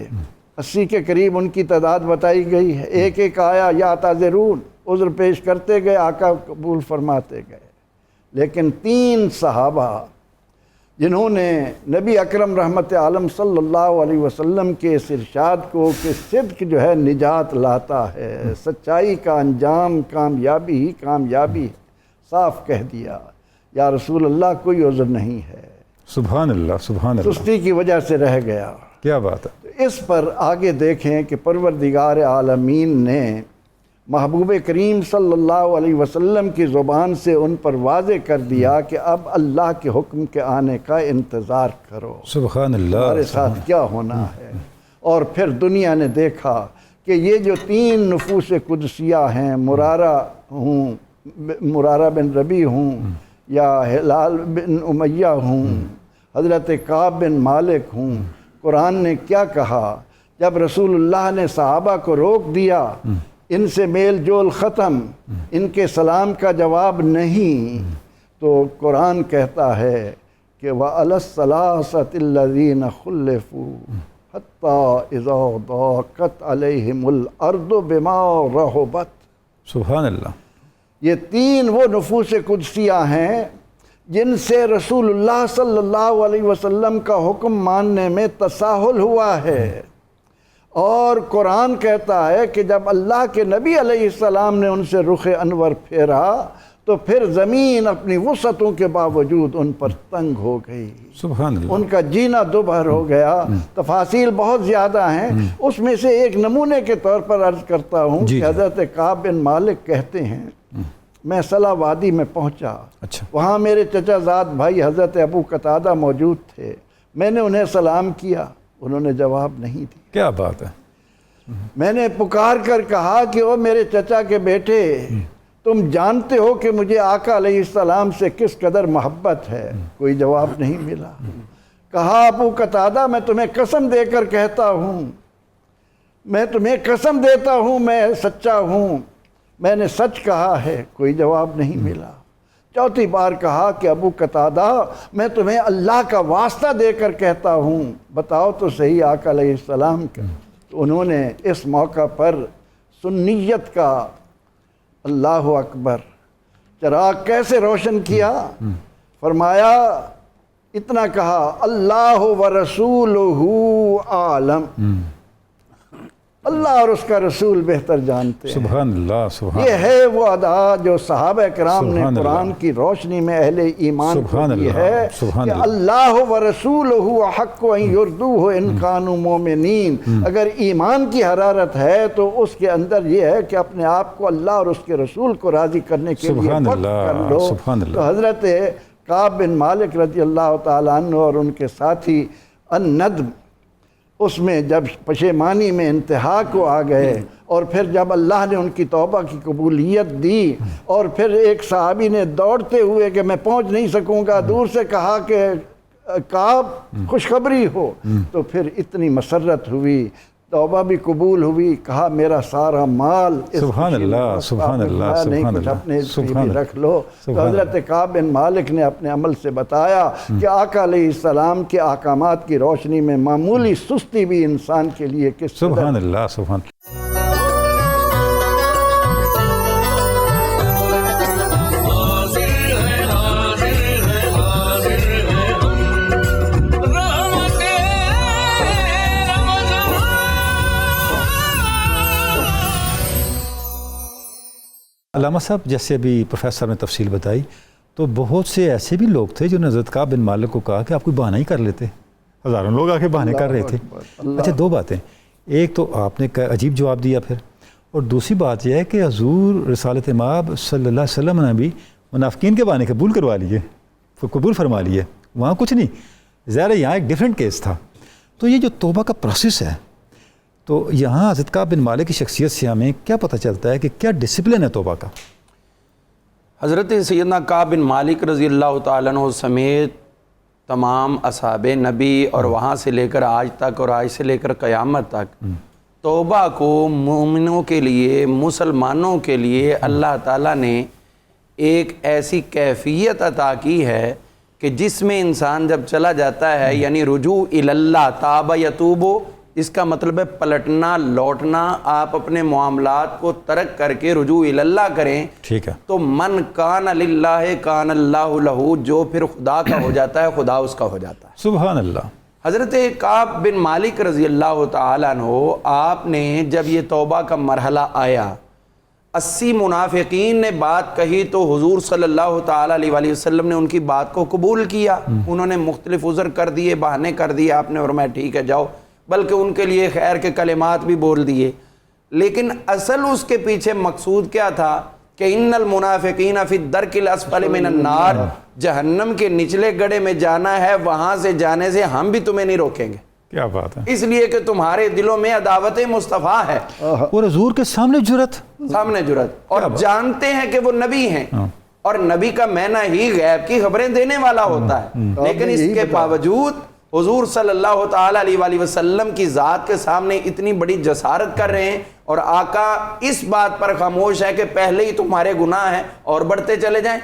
80 کے قریب ان کی تعداد بتائی گئی ہے، ایک ایک آیا یا تعذرون، عذر پیش کرتے گئے، آقا قبول فرماتے گئے، لیکن 3 صحابہ جنہوں نے نبی اکرم رحمت عالم صلی اللہ علیہ وسلم کے اس ارشاد کو کہ صدق جو ہے نجات لاتا ہے، سچائی کا انجام کامیابی ہی کامیابی ہے، صاف کہہ دیا یا رسول اللہ کوئی عذر نہیں ہے، سبحان اللہ، سبحان اللہ، سستی کی وجہ سے رہ گیا۔ کیا بات ہے۔ اس پر آگے دیکھیں کہ پروردگار عالمین نے محبوب کریم صلی اللہ علیہ وسلم کی زبان سے ان پر واضح کر دیا کہ اب اللہ کے حکم کے آنے کا انتظار کرو، سبحان اللہ، ہمارے ساتھ کیا ہونا ہے۔ اور پھر دنیا نے دیکھا کہ یہ جو 3 نفوس قدسیہ ہیں، مرارہ بن ربی ہوں یا ہلال بن امیہ ہوں، حضرت کعب بن مالک ہوں، قرآن نے کیا کہا جب رسول اللہ نے صحابہ کو روک دیا، ان سے میل جول ختم، ان کے سلام کا جواب نہیں، تو قرآن کہتا ہے کہ وَعَلَى الثَّلَاثَةِ الَّذِينَ خُلِّفُوا حَتَّى إِذَا ضَاقَتْ عَلَيْهِمُ الْأَرْضُ بِمَا رَحُبَتْ۔ سبحان اللہ۔ یہ 3 وہ نفوس قدسیہ ہیں جن سے رسول اللہ صلی اللہ علیہ وسلم کا حکم ماننے میں تساہل ہوا ہے، اور قرآن کہتا ہے کہ جب اللہ کے نبی علیہ السلام نے ان سے رخ انور پھیرا تو پھر زمین اپنی وسعتوں کے باوجود ان پر تنگ ہو گئی، سبحان اللہ، ان کا جینا دوبھر ہو گیا۔ تفاصیل بہت زیادہ ہیں، اس میں سے ایک نمونے کے طور پر عرض کرتا ہوں کہ حضرت کعب بن مالک کہتے ہیں میں صلا وادی میں پہنچا، وہاں میرے چچا زاد بھائی حضرت ابو قتادہ موجود تھے، میں نے انہیں سلام کیا، انہوں نے جواب نہیں دیا۔ کیا بات ہے۔ میں نے پکار کر کہا کہ وہ میرے چچا کے بیٹے، تم جانتے ہو کہ مجھے آقا علیہ السلام سے کس قدر محبت ہے، کوئی جواب نہیں ملا۔ کہا ابو قتادہ میں تمہیں قسم دے کر کہتا ہوں، میں تمہیں قسم دیتا ہوں میں سچا ہوں، میں نے سچ کہا ہے۔ کوئی جواب نہیں ملا۔ چوتھی بار کہا کہ ابو قتادہ میں تمہیں اللہ کا واسطہ دے کر کہتا ہوں، بتاؤ تو صحیح آقا علیہ السلام کا۔ تو انہوں نے اس موقع پر سنیت کا اللہ اکبر چراغ کیسے روشن کیا، فرمایا اتنا کہا اللہ و رسولہ عالم، اللہ اور اس کا رسول بہتر جانتے ہیں۔ سبحان اللہ، سبحان یہ ہے وہ ادا جو صحابہ کرام نے سبحان قرآن اللہ کی روشنی میں اہل ایمان کو سبحان دی اللہ، ہے سبحان کہ اللہ۔ اللہ و رسولہ حق ان یردوہ ان کانوا مومنین۔ اگر ایمان کی حرارت ہے تو اس کے اندر یہ ہے کہ اپنے آپ کو اللہ اور اس کے رسول کو راضی کرنے کے لیے سبحان وقف اللہ، کر لو۔ سبحان اللہ۔ تو حضرت کعب بن مالک رضی اللہ تعالیٰ عنہ اور ان کے ساتھی الندم، اس میں جب پشیمانی میں انتہا کو آ گئے، اور پھر جب اللہ نے ان کی توبہ کی قبولیت دی، اور پھر ایک صحابی نے دوڑتے ہوئے کہ میں پہنچ نہیں سکوں گا، دور سے کہا کہ کعب خوشخبری ہو، تو پھر اتنی مسرت ہوئی، توبہ بھی قبول ہوئی، کہا میرا سارا مال اس سبحان خوشی میں اللہ، بس، سبحان آپ اللہ، نہیں سبحان کچھ اللہ، اپنے سبحان بھی اللہ، رکھ لو۔ تو سبحان حضرت کعب بن مالک نے اپنے عمل سے بتایا کہ آقا علیہ السلام کے احکامات کی روشنی میں معمولی سستی بھی انسان کے لیے کس قدر سبحان اللہ، سبحان اللہ۔ علامہ صاحب جیسے ابھی پروفیسر نے تفصیل بتائی، تو بہت سے ایسے بھی لوگ تھے جنہوں نے حضرت کعب بن مالک کو کہا کہ آپ کوئی بہانہ ہی کر لیتے، ہزاروں لوگ آ کے بہانے کر رہے تھے۔ اچھا، دو باتیں، ایک تو آپ نے عجیب جواب دیا پھر، اور دوسری بات یہ ہے کہ حضور رسالت مآب صلی اللہ علیہ وسلم نے بھی منافقین کے بہانے قبول کروا لیے، قبول فرما لیے، وہاں کچھ نہیں، ظاہر ہے یہاں ایک ڈیفرنٹ کیس تھا۔ تو یہ جو توبہ کا پروسیس ہے، تو یہاں حضرت کعب بن مالک کی شخصیت سے ہمیں کیا پتہ چلتا ہے کہ کیا ڈسپلن ہے توبہ کا؟ حضرت سیدنا کعب بن مالک رضی اللہ تعالیٰ عنہ سمیت تمام اصحاب نبی اور وہاں سے لے کر آج تک اور آج سے لے کر قیامت تک توبہ کو مومنوں کے لیے، مسلمانوں کے لیے اللہ تعالیٰ نے ایک ایسی کیفیت عطا کی ہے کہ جس میں انسان جب چلا جاتا ہے، یعنی رجوع اللہ، تاب یتوبو، اس کا مطلب ہے پلٹنا، لوٹنا، آپ اپنے معاملات کو ترک کر کے رجوع اللہ کریں، ٹھیک ہے، تو من کان للہ کان اللہ لہو، جو پھر خدا کا ہو جاتا ہے خدا اس کا ہو جاتا ہے۔ سبحان اللہ۔ حضرت کعب بن مالک رضی اللہ تعالیٰ عنہ، آپ نے جب یہ توبہ کا مرحلہ آیا، 80 منافقین نے بات کہی تو حضور صلی اللہ تعالیٰ علیہ وآلہ وسلم نے ان کی بات کو قبول کیا، انہوں نے مختلف عذر کر دیے، بہانے کر دیے، آپ نے فرمایا ٹھیک ہے جاؤ، بلکہ ان کے لیے خیر کے کلمات بھی بول دیے، لیکن اصل اس کے پیچھے مقصود کیا تھا کہ ان المنافقین فی الدرک الاسفل من النار، جہنم کے نچلے گڑھے میں جانا ہے، وہاں سے جانے سے ہم بھی تمہیں نہیں روکیں گے، کیا بات ہے، اس لیے کہ تمہارے دلوں میں عداوت مصطفیٰ ہے، اور حضور کے سامنے جرت، سامنے جرت، اور جانتے ہیں کہ وہ نبی ہیں، اور نبی کا معنی ہی غیب کی خبریں دینے والا ہوتا ہے، لیکن اس کے باوجود حضور صلی اللہ تعالیٰ علیہ وآلہ وسلم کی ذات کے سامنے اتنی بڑی جسارت کر رہے ہیں، اور آقا اس بات پر خاموش ہے کہ پہلے ہی تمہارے گناہ ہیں اور بڑھتے چلے جائیں۔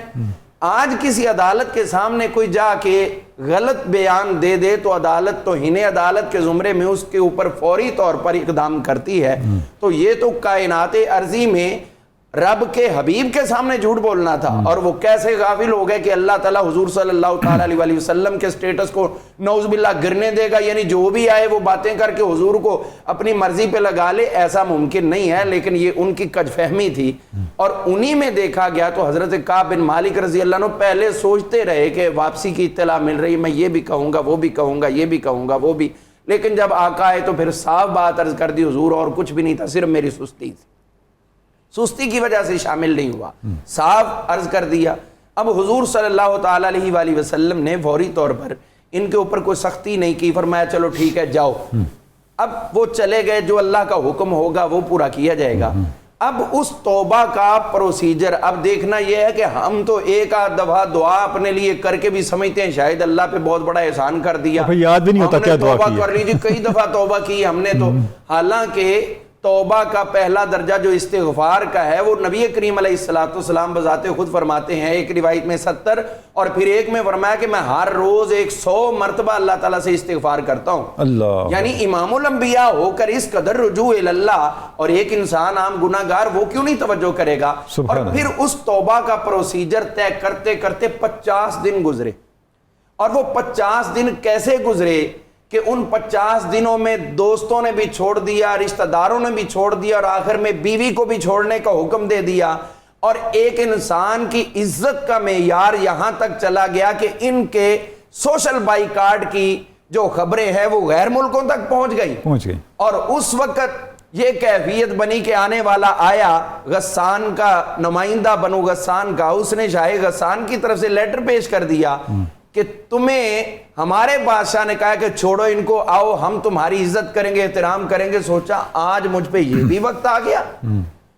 آج کسی عدالت کے سامنے کوئی جا کے غلط بیان دے دے تو عدالت توہین عدالت کے زمرے میں اس کے اوپر فوری طور پر اقدام کرتی ہے، تو یہ تو کائنات ارضی میں رب کے حبیب کے سامنے جھوٹ بولنا تھا، اور وہ کیسے غافل ہو گئے کہ اللہ تعالیٰ حضور صلی اللہ تعالیٰ علیہ وآلہ وسلم کے سٹیٹس کو نعوذ باللہ گرنے دے گا، یعنی جو بھی آئے وہ باتیں کر کے حضور کو اپنی مرضی پہ لگا لے، ایسا ممکن نہیں ہے، لیکن یہ ان کی کج فہمی تھی، اور انہی میں دیکھا گیا۔ تو حضرت کعب بن مالک رضی اللہ عنہ پہلے سوچتے رہے کہ واپسی کی اطلاع مل رہی، میں یہ بھی کہوں گا، وہ بھی کہوں گا، یہ بھی کہوں گا، وہ بھی، لیکن جب آقا آئے تو پھر صاف بات عرض کر دی، حضور اور کچھ بھی نہیں تھا، صرف میری سستی تھی، سستی کی وجہ سے شامل نہیں ہوا، صاف عرض کر دیا۔ اب حضور صلی اللہ تعالیٰ علیہ وآلہ وسلم نے فوری طور پر ان کے اوپر کوئی سختی نہیں کی، فرمایا چلو ٹھیک ہے جاؤ۔ اب وہ چلے گئے، جو اللہ کا حکم ہوگا وہ پورا کیا جائے گا۔ اب اس توبہ کا پروسیجر اب دیکھنا یہ ہے کہ ہم تو ایک آدھ دفعہ دعا اپنے لیے کر کے بھی سمجھتے ہیں شاید اللہ پہ بہت بڑا احسان کر دیا, یاد بھی نہیں ہوتا کیا دعا کی ہے. توبہ کر لیجیے, کئی دفعہ توبہ کی ہم نے تو, حالانکہ توبہ کا پہلا درجہ جو استغفار کا ہے وہ نبی کریم علیہ السلام بذات خود فرماتے ہیں, ایک روایت میں 70 اور پھر ایک میں فرمایا کہ میں ہر روز 100 مرتبہ اللہ تعالیٰ سے استغفار کرتا ہوں. اللہ, یعنی امام الانبیاء ہو کر اس قدر رجوع اللہ, اور ایک انسان عام گناہ گار وہ کیوں نہیں توجہ کرے گا. اور پھر اس توبہ کا پروسیجر طے کرتے کرتے 50 دن گزرے, اور وہ 50 دن کیسے گزرے کہ ان 50 دنوں میں دوستوں نے بھی چھوڑ دیا, رشتہ داروں نے بھی چھوڑ دیا, اور آخر میں بیوی کو بھی چھوڑنے کا حکم دے دیا, اور ایک انسان کی عزت کا معیار یہاں تک چلا گیا کہ ان کے سوشل بائیکاٹ کی جو خبریں ہیں وہ غیر ملکوں تک پہنچ گئی. اور اس وقت یہ کیفیت بنی کہ آنے والا آیا غسان کا نمائندہ, بنو غسان کا, اس نے شاہ غسان کی طرف سے لیٹر پیش کر دیا کہ تمہیں ہمارے بادشاہ نے کہا کہ چھوڑو ان کو, آؤ ہم تمہاری عزت کریں گے, احترام کریں گے. سوچا آج مجھ پہ یہ بھی وقت آ گیا,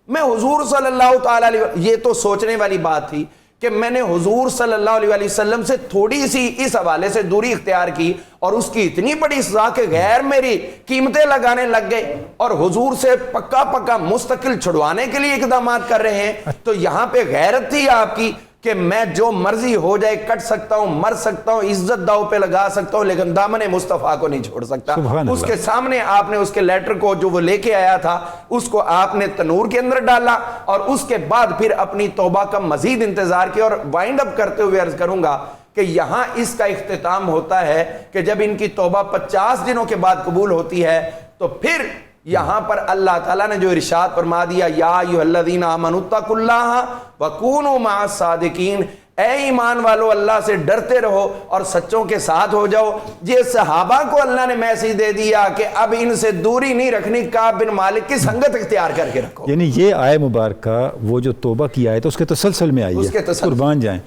میں حضور صلی اللہ تعالی علیہ وسلم, یہ تو سوچنے والی بات تھی کہ میں نے حضور صلی اللہ علیہ وسلم سے تھوڑی سی اس حوالے سے دوری اختیار کی, اور اس کی اتنی بڑی سزا کہ غیر میری قیمتیں لگانے لگ گئے, اور حضور سے پکا مستقل چھڑوانے کے لیے اقدامات کر رہے ہیں. تو یہاں پہ غیرت تھی آپ کی کہ میں جو مرضی ہو جائے کٹ سکتا ہوں, مر سکتا ہوں, عزت داؤ پہ لگا سکتا ہوں, لیکن دامن مصطفیٰ کو نہیں چھوڑ سکتا. اس کے سامنے آپ نے اس کے لیٹر کو جو وہ لے کے آیا تھا اس کو آپ نے تنور کے اندر ڈالا, اور اس کے بعد پھر اپنی توبہ کا مزید انتظار کیا. اور وائنڈ اپ کرتے ہوئے عرض کروں گا کہ یہاں اس کا اختتام ہوتا ہے کہ جب ان کی توبہ 50 دنوں کے بعد قبول ہوتی ہے تو پھر یہاں پر اللہ تعالیٰ نے جو ارشاد فرما دیا, یا ایھا الذین آمنوا اتقوا اللہ وکونوا مع الصادقین, اے ایمان والو اللہ سے ڈرتے رہو اور سچوں کے ساتھ ہو جاؤ. یہ صحابہ کو اللہ نے میسج دے دیا کہ اب ان سے دوری نہیں رکھنی, کعب بن مالک کی سنگت اختیار کر کے رکھو. یعنی یہ آیت مبارکہ وہ جو توبہ کی آیت اس کے تسلسل میں آئی ہے, قربان جائیں.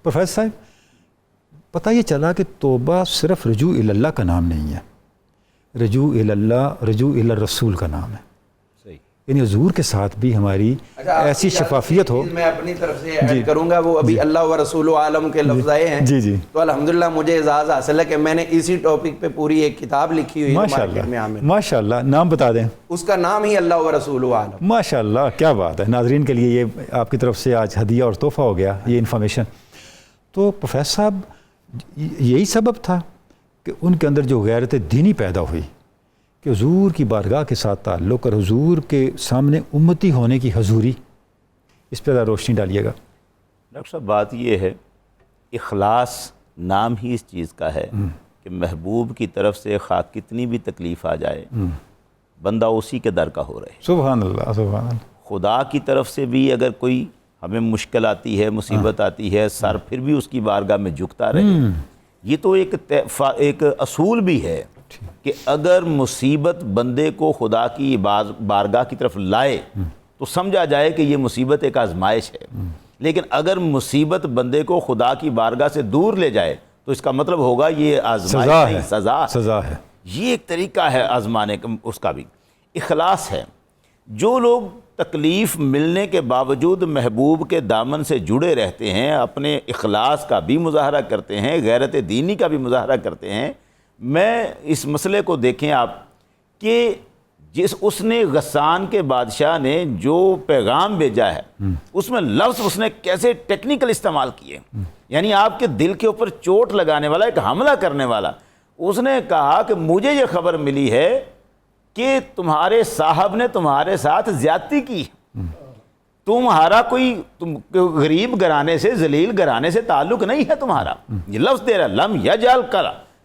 پروفیسر صاحب, پتہ یہ چلا کہ توبہ صرف رجوع اللہ کا نام نہیں ہے, رجوع اللہ, رجوع الرسول کا نام ہے. صحیح, یعنی حضور کے ساتھ بھی ہماری ایسی شفافیت ہو. میں اپنی طرف سے ایڈ کروں گا, وہ ابھی اللہ و رسول عالم کے لفظ آئے ہیں. جی جی, تو الحمدللہ مجھے اعزاز حاصل ہے کہ میں نے اسی ٹاپک پہ پوری ایک کتاب لکھی ہوئی ہے مارکیٹ میں. عامر, ماشاء اللہ, نام بتا دیں. اس کا نام ہی اللہ و رسول عالم. ماشاء اللہ, کیا بات ہے. ناظرین کے لیے یہ آپ کی طرف سے آج ہدیہ اور تحفہ ہو گیا یہ انفارمیشن. تو پروفیسر صاحب یہی سبب تھا کہ ان کے اندر جو غیرت دینی پیدا ہوئی کہ حضور کی بارگاہ کے ساتھ تعلق اور حضور کے سامنے امتی ہونے کی حضوری, اس پہ روشنی ڈالیے گا. ڈاکٹر صاحب بات یہ ہے, اخلاص نام ہی اس چیز کا ہے کہ محبوب کی طرف سے خواہ کتنی بھی تکلیف آ جائے بندہ اسی کے در کا ہو رہے. سبحان اللہ, سبحان اللہ. خدا کی طرف سے بھی اگر کوئی ہمیں مشکل آتی ہے, مصیبت آتی ہے, سر پھر بھی اس کی بارگاہ میں جھکتا رہے. یہ تو ایک اصول بھی ہے کہ اگر مصیبت بندے کو خدا کی بارگاہ کی طرف لائے تو سمجھا جائے کہ یہ مصیبت ایک آزمائش ہے, لیکن اگر مصیبت بندے کو خدا کی بارگاہ سے دور لے جائے تو اس کا مطلب ہوگا یہ آزمائش نہیں, سزا ہے. یہ ایک طریقہ ہے آزمانے کا, اس کا بھی اخلاص ہے. جو لوگ تکلیف ملنے کے باوجود محبوب کے دامن سے جڑے رہتے ہیں, اپنے اخلاص کا بھی مظاہرہ کرتے ہیں, غیرت دینی کا بھی مظاہرہ کرتے ہیں. میں اس مسئلے کو دیکھیں آپ کہ اس نے غسان کے بادشاہ نے جو پیغام بھیجا ہے اس میں لفظ اس نے کیسے ٹیکنیکل استعمال کیے, یعنی آپ کے دل کے اوپر چوٹ لگانے والا, ایک حملہ کرنے والا. اس نے کہا کہ مجھے یہ خبر ملی ہے کہ تمہارے صاحب نے تمہارے ساتھ زیادتی کی, تمہارا کوئی غریب گھرانے سے, ذلیل گھرانے سے تعلق نہیں ہے تمہارا. یہ لفظ دے رہا, لم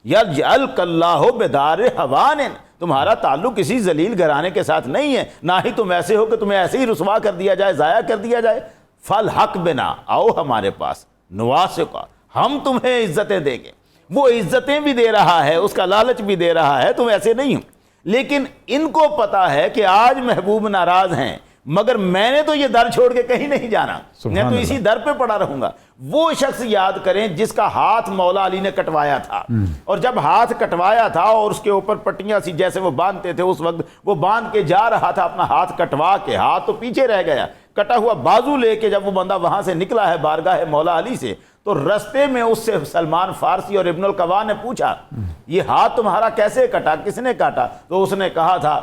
یجعلک اللہ بدار حوان, تمہارا تعلق کسی ذلیل گھرانے کے ساتھ نہیں ہے, نہ ہی تم ایسے ہو کہ تمہیں ایسے ہی رسوا کر دیا جائے, ضائع کر دیا جائے. فالحق بنا, آؤ ہمارے پاس, نواسقا, ہم تمہیں عزتیں دیں گے. وہ عزتیں بھی دے رہا ہے, اس کا لالچ بھی دے رہا ہے, تم ایسے نہیں ہو. لیکن ان کو پتا ہے کہ آج محبوب ناراض ہیں، مگر میں نے تو یہ در چھوڑ کے کہیں نہیں جانا، میں تو اسی در پہ پڑا رہوں گا۔ وہ شخص یاد کریں جس کا ہاتھ مولا علی نے کٹوایا تھا، اور جب ہاتھ کٹوایا تھا اور اس کے اوپر پٹیاں سی جیسے وہ باندھتے تھے اس وقت وہ باندھ کے جا رہا تھا اپنا ہاتھ کٹوا کے، ہاتھ تو پیچھے رہ گیا، کٹا ہوا بازو لے کے جب وہ بندہ وہاں سے نکلا ہے بارگاہ مولا علی سے، تو رستے میں اس سے سلمان فارسی اور ابن القوا نے پوچھا یہ ہاتھ تمہارا کیسے کٹا، کس نے کاٹا؟ تو اس نے کہا تھا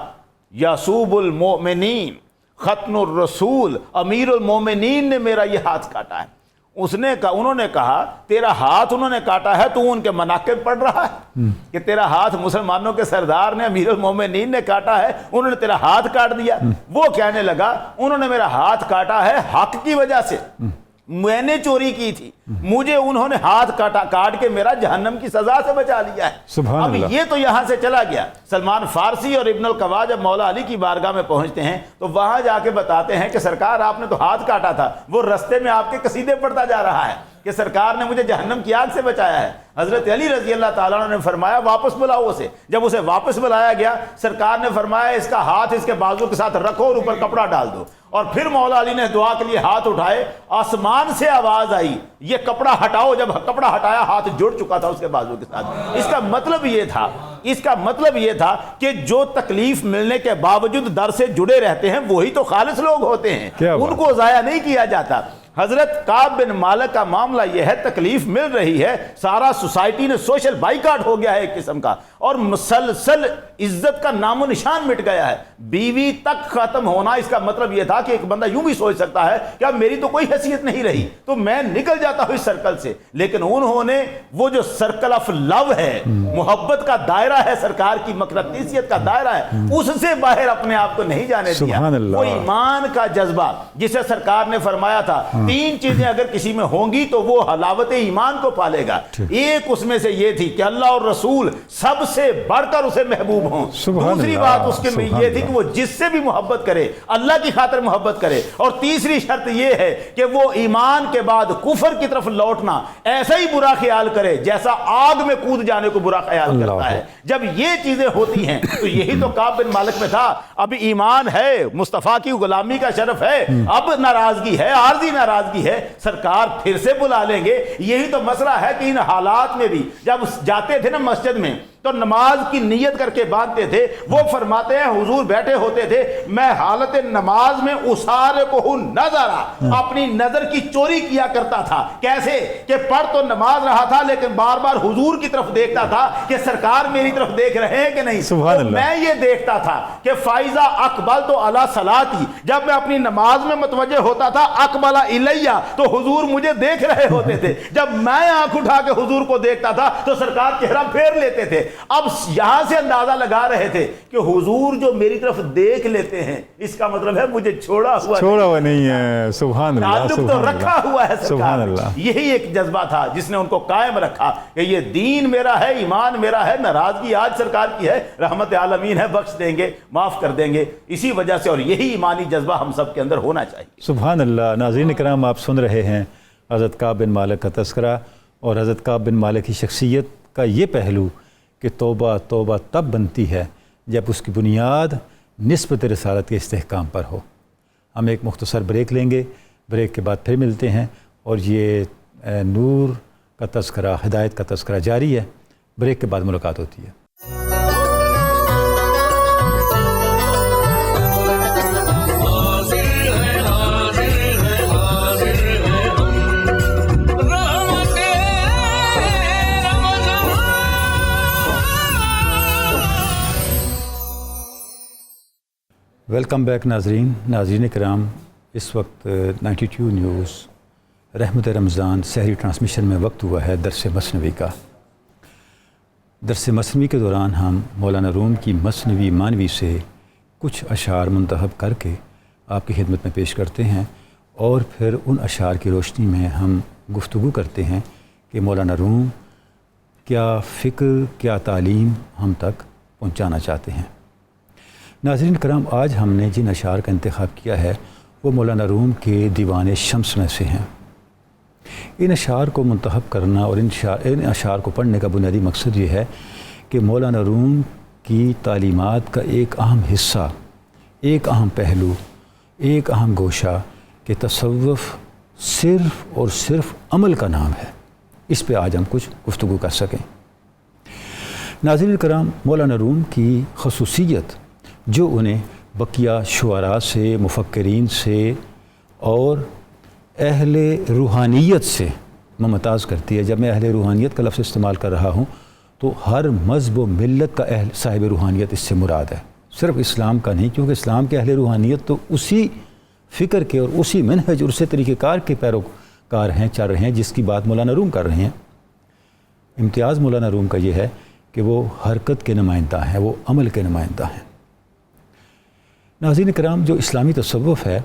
یعصوب المؤمنین ختن الرسول امیر المومنین نے میرا یہ ہاتھ کاٹا ہے۔ انہوں نے کہا تیرا ہاتھ انہوں نے کاٹا ہے تو ان کے مناقب پڑھ رہا ہے کہ تیرا ہاتھ مسلمانوں کے سردار نے امیر المومنین نے کاٹا ہے، انہوں نے تیرا ہاتھ کاٹ دیا۔ وہ کہنے لگا انہوں نے میرا ہاتھ کاٹا ہے حق کی وجہ سے، میں نے چوری کی تھی، مجھے انہوں نے ہاتھ کاٹ کے میرا جہنم کی سزا سے بچا لیا ہے۔ سبحان اللہ۔ اب یہ تو یہاں سے چلا گیا۔ سلمان فارسی اور ابن القوا جب مولا علی کی بارگاہ میں پہنچتے ہیں تو وہاں جا کے بتاتے ہیں کہ سرکار آپ نے تو ہاتھ کاٹا تھا، وہ رستے میں آپ کے قصیدے پڑھتا جا رہا ہے کہ سرکار نے مجھے جہنم کی آگ سے بچایا ہے۔ حضرت علی رضی اللہ تعالیٰ عنہ نے فرمایا واپس بلاؤ اسے۔ جب اسے واپس بلایا گیا سرکار نے فرمایا اس کا ہاتھ اس کے بازو کے ساتھ رکھو اور اوپر کپڑا ڈال دو، اور پھر مولا علی نے دعا کے لیے ہاتھ اٹھائے، آسمان سے آواز آئی یہ کپڑا ہٹاؤ۔ جب کپڑا ہٹایا ہاتھ جڑ چکا تھا اس کے بازو کے ساتھ۔ اس کا مطلب یہ تھا کہ جو تکلیف ملنے کے باوجود در سے جڑے رہتے ہیں وہی تو خالص لوگ ہوتے ہیں، ان کو ضائع نہیں کیا جاتا۔ حضرت کعب بن مالک کا معاملہ یہ ہے، تکلیف مل رہی ہے، سارا سوسائٹی نے سوشل بائیکاٹ ہو گیا ہے ایک قسم کا، اور مسلسل عزت کا نام و نشان مٹ گیا ہے، بیوی تک ختم ہونا۔ اس کا مطلب یہ تھا کہ ایک بندہ یوں بھی سوچ سکتا ہے کہ اب میری تو کوئی حیثیت نہیں رہی تو میں نکل جاتا ہوں اس سرکل سے، لیکن انہوں نے وہ جو سرکل آف لو ہے، محبت کا دائرہ ہے، سرکار کی مقدسیت کا دائرہ ہے، اس سے باہر اپنے آپ کو نہیں جانے دیا۔ وہ ایمان کا جذبہ جسے سرکار نے فرمایا تھا 3 چیزیں اگر کسی میں ہوں گی تو وہ حلاوت ایمان کو پالے گا۔ ایک اس میں سے یہ تھی کہ اللہ اور رسول سب سے بڑھ کر اسے محبوب ہوں۔ دوسری بات اس کے میں یہ تھی کہ وہ جس سے بھی محبت کرے اللہ کی خاطر محبت کرے، اور تیسری شرط یہ ہے کہ وہ ایمان کے بعد کفر کی طرف لوٹنا ایسا ہی برا خیال کرے جیسا آگ میں کود جانے کو برا خیال کرتا ہے۔ جب یہ چیزیں ہوتی ہیں تو یہی تو کعب بن مالک میں تھا۔ اب ایمان ہے، مصطفیٰ کی غلامی کا شرف ہے، اب ناراضگی ہے، عارضی ناراضگی ہے، سرکار پھر سے بلا لیں گے۔ یہی تو مسئلہ ہے کہ ان حالات میں بھی جب جاتے تھے نا مسجد میں تو نماز کی نیت کر کے باندھتے تھے۔ وہ فرماتے ہیں حضور بیٹھے ہوتے تھے، میں حالت نماز میں اسارقہ نظرا، اپنی نظر کی چوری کیا کرتا تھا۔ کیسے کہ پڑھ تو نماز رہا تھا لیکن بار بار حضور کی طرف دیکھتا تھا کہ سرکار میری طرف دیکھ رہے ہیں کہ نہیں۔ تو میں یہ دیکھتا تھا کہ فائزہ اقبل تو علی صلاتی، جب میں اپنی نماز میں متوجہ ہوتا تھا اقبل الیہ تو حضور مجھے دیکھ رہے ہوتے تھے۔ جب میں آنکھ اٹھا کے حضور کو دیکھتا تھا تو سرکار چہرہ پھیر لیتے تھے۔ اب یہاں سے اندازہ لگا رہے تھے کہ حضور جو میری طرف دیکھ لیتے ہیں اس کا مطلب ہے مجھے چھوڑا ہوا نہیں ہے، سبحان اللہ، تعلق تو رکھا ہوا ہے سرکار۔ یہی ایک جذبہ تھا جس نے ان کو قائم رکھا کہ یہ دین میرا ہے، ایمان میرا ہے، ناراضگی آج سرکار کی ہے، رحمت عالمین ہے، بخش دیں گے، معاف کر دیں گے۔ اسی وجہ سے اور یہی ایمانی جذبہ ہم سب کے اندر ہونا چاہیے۔ سبحان اللہ۔ ناظرین کرام، آپ سن رہے ہیں حضرت کعب بن مالک کا تذکرہ، اور حضرت کعب بن مالک کی شخصیت کا یہ پہلو کہ توبہ توبہ تب بنتی ہے جب اس کی بنیاد نسبت رسالت کے استحکام پر ہو۔ ہم ایک مختصر بریک لیں گے، بریک کے بعد پھر ملتے ہیں، اور یہ نور کا تذکرہ، ہدایت کا تذکرہ جاری ہے۔ بریک کے بعد ملاقات ہوتی ہے۔ ویلکم بیک ناظرین کرام، اس وقت 92 نیوز رحمت رمضان سحری ٹرانسمیشن میں وقت ہوا ہے درس مثنوی کا۔ درس مثنوی کے دوران ہم مولانا روم کی مثنوی مانوی سے کچھ اشعار منتخب کر کے آپ کی خدمت میں پیش کرتے ہیں، اور پھر ان اشعار کی روشنی میں ہم گفتگو کرتے ہیں کہ مولانا روم کیا فکر، کیا تعلیم ہم تک پہنچانا چاہتے ہیں۔ ناظرین کرام، آج ہم نے جن اشعار کا انتخاب کیا ہے وہ مولانا روم کے دیوان شمس میں سے ہیں۔ ان اشعار کو منتخب کرنا اور ان اشعار کو پڑھنے کا بنیادی مقصد یہ ہے کہ مولانا روم کی تعلیمات کا ایک اہم حصہ، ایک اہم پہلو، ایک اہم گوشہ کہ تصوف صرف اور صرف عمل کا نام ہے، اس پہ آج ہم کچھ گفتگو کر سکیں۔ ناظرین کرام، مولانا روم کی خصوصیت جو انہیں بقیہ شعراء سے، مفکرین سے اور اہل روحانیت سے ممتاز کرتی ہے، جب میں اہل روحانیت کا لفظ استعمال کر رہا ہوں تو ہر مذہب و ملت کا صاحب روحانیت اس سے مراد ہے، صرف اسلام کا نہیں، کیونکہ اسلام کے اہل روحانیت تو اسی فکر کے اور اسی منہج اور اسی طریقہ کار کے پیروکار ہیں، چل رہے ہیں، جس کی بات مولانا روم کر رہے ہیں۔ امتیاز مولانا روم کا یہ ہے کہ وہ حرکت کے نمائندہ ہیں، وہ عمل کے نمائندہ ہیں۔ ناظرین کرام، جو اسلامی تصوف ہے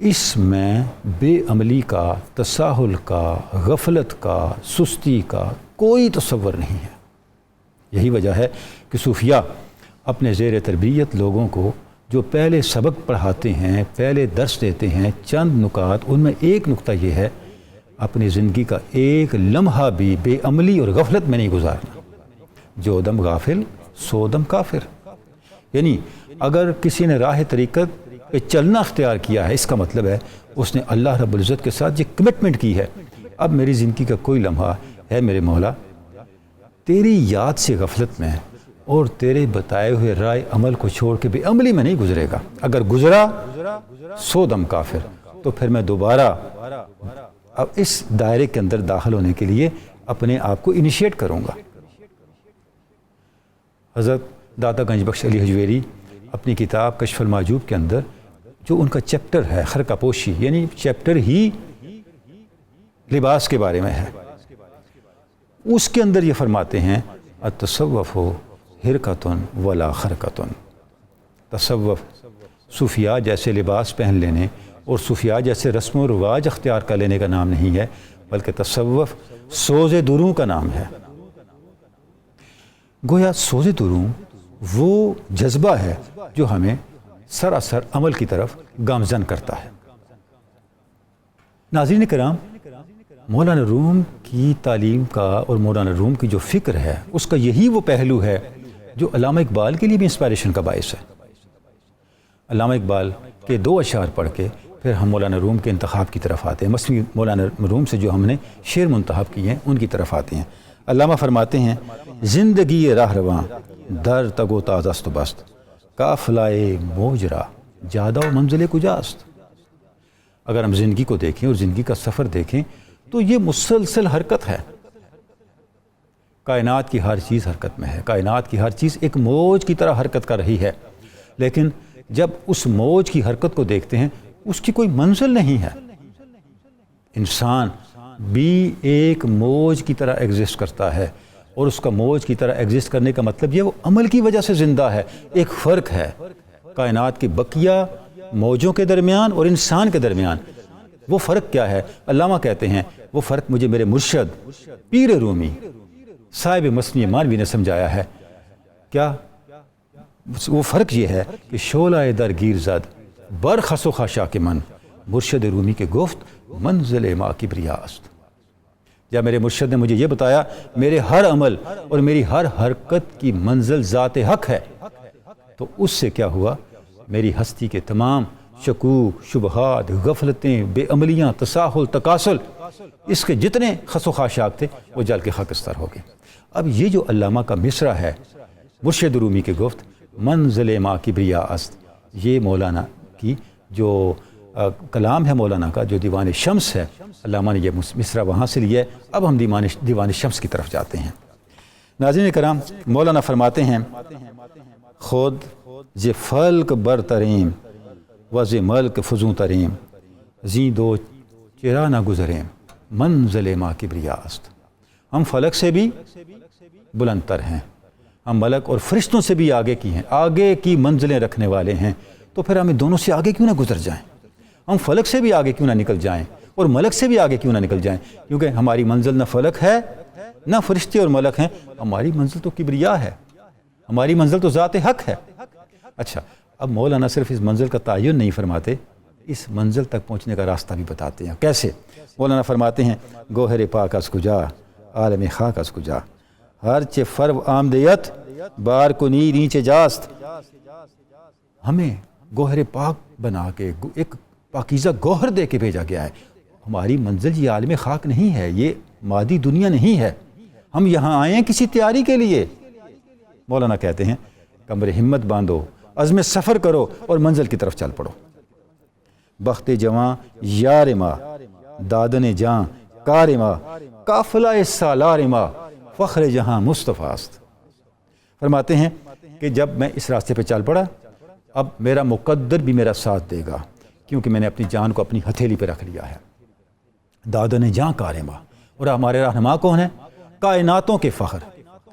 اس میں بے عملی کا، تساہل کا، غفلت کا، سستی کا کوئی تصور نہیں ہے۔ یہی وجہ ہے کہ صوفیاء اپنے زیر تربیت لوگوں کو جو پہلے سبق پڑھاتے ہیں، پہلے درس دیتے ہیں، چند نکات، ان میں ایک نکتہ یہ ہے اپنی زندگی کا ایک لمحہ بھی بے عملی اور غفلت میں نہیں گزارنا۔ جو دم غافل سو دم کافر، یعنی اگر کسی نے راہ طریقت پہ چلنا اختیار کیا ہے، اس کا مطلب ہے اس نے اللہ رب العزت کے ساتھ یہ کمٹمنٹ کی ہے، اب میری زندگی کا کوئی لمحہ ہے میرے مولا تیری یاد سے غفلت میں اور تیرے بتائے ہوئے رائے عمل کو چھوڑ کے بے عملی میں نہیں گزرے گا۔ اگر گزرا سو دم کافر، تو پھر میں دوبارہ اب اس دائرے کے اندر داخل ہونے کے لیے اپنے آپ کو انیشیٹ کروں گا۔ حضرت داتا گنج بخش علی حجویری اپنی کتاب کشف المحجوب کے اندر جو ان کا چیپٹر ہے خرقہ پوشی، یعنی چیپٹر ہی لباس کے بارے میں ہے، اس کے اندر یہ فرماتے ہیں التصوف حرکتن ولا خرقتن۔ تصوف صوفیاء جیسے لباس پہن لینے اور صوفیاء جیسے رسم و رواج اختیار کر لینے کا نام نہیں ہے، بلکہ تصوف سوز دروں کا نام ہے۔ گویا سوز دروں وہ جذبہ ہے جو ہمیں سراسر عمل کی طرف گامزن کرتا ہے۔ ناظرین کرام، مولانا روم کی تعلیم کا اور مولانا روم کی جو فکر ہے اس کا یہی وہ پہلو ہے جو علامہ اقبال کے لیے بھی انسپائریشن کا باعث ہے۔ علامہ اقبال کے دو اشعار پڑھ کے پھر ہم مولانا روم کے انتخاب کی طرف آتے ہیں، مثلا مولانا روم سے جو ہم نے شعر منتخب کیے ہیں ان کی طرف آتے ہیں۔ علامہ فرماتے ہیں زندگی راہ رواں در تگو تازست بست قافلۂ موجرا جادہ و منزل کجاست۔ اگر ہم زندگی کو دیکھیں اور زندگی کا سفر دیکھیں تو یہ مسلسل حرکت ہے۔ کائنات کی ہر چیز حرکت میں ہے، کائنات کی ہر چیز ایک موج کی طرح حرکت کر رہی ہے، لیکن جب اس موج کی حرکت کو دیکھتے ہیں اس کی کوئی منزل نہیں ہے۔ انسان بھی ایک موج کی طرح ایگزسٹ کرتا ہے، اور اس کا موج کی طرح ایگزسٹ کرنے کا مطلب یہ وہ عمل کی وجہ سے زندہ ہے۔ ایک فرق ہے کائنات کی بقیہ موجوں کے درمیان اور انسان کے درمیان۔ وہ فرق کیا ہے؟ علامہ کہتے ہیں وہ فرق مجھے میرے مرشد پیر رومی صاحب مثنی مانوی نے سمجھایا ہے۔ کیا وہ فرق یہ ہے کہ شعلہ در گیر زد برخس و خاشا کے من مرشد رومی کے گفت منزل ما کبریا است۔ جب میرے مرشد نے مجھے یہ بتایا میرے ہر عمل اور میری ہر حرکت کی منزل ذات حق ہے، تو اس سے کیا ہوا؟ میری ہستی کے تمام شکوک، شبہات، غفلتیں، بے عملیاں، تساہل، تکاسل، اس کے جتنے خس و خاشاک تھے وہ جل کے خاکستر ہو گئے۔ اب یہ جو علامہ کا مصرع ہے مرشد رومی کے گفت منزل ما کبریا است، یہ مولانا کی جو کلام ہے مولانا کا جو دیوان شمس ہے، علامہ نے یہ مصرع وہاں سے لیا ہے۔ اب ہم دیوان شمس کی طرف جاتے ہیں۔ ناظرین کرام، مولانا فرماتے ہیں خود ز فلک برتریم و ز ملک فزوں تریم زی دو چرا نہ گزریم منزل ما کبریا است۔ ہم فلک سے بھی بلند تر ہیں، ہم ملک اور فرشتوں سے بھی آگے کی ہیں، آگے کی منزلیں رکھنے والے ہیں، تو پھر ہمیں دونوں سے آگے کیوں نہ گزر جائیں؟ ہم فلک سے بھی آگے کیوں نہ نکل جائیں اور ملک سے بھی آگے کیوں نہ نکل جائیں؟ کیونکہ ہماری منزل نہ فلک ہے نہ فرشتے اور ملک ہیں، ہماری منزل تو کبریا ہے، ہماری منزل تو ذات حق ہے۔ اچھا، اب مولانا صرف اس منزل کا تعین نہیں فرماتے، اس منزل تک پہنچنے کا راستہ بھی بتاتے ہیں۔ کیسے؟ مولانا فرماتے ہیں گوہر پاک از کجا عالم خاک از کجا ہر چے فرو آمدیت بار کنی نیچے جاست. ہمیں گوہر پاک بنا کے ایک پاکیزہ گوہر دے کے بھیجا گیا ہے. ہماری منزل یہ عالم خاک نہیں ہے, یہ مادی دنیا نہیں ہے. ہم یہاں آئے ہیں کسی تیاری کے لیے. مولانا کہتے ہیں کمر ہمت باندھو, عزم سفر کرو اور منزل کی طرف چل پڑو. بخت جواں یار ماں, دادن جاں کار ماں, قافلہ سالار ماں, فخر جہاں مصطفیٰ است. فرماتے ہیں کہ جب میں اس راستے پہ چل پڑا, اب میرا مقدر بھی میرا ساتھ دے گا, کیونکہ میں نے اپنی جان کو اپنی ہتھیلی پہ رکھ لیا ہے. دادن جاں کار ماں, اور ہمارے رہنما کون ہیں؟ کائناتوں کے فخر,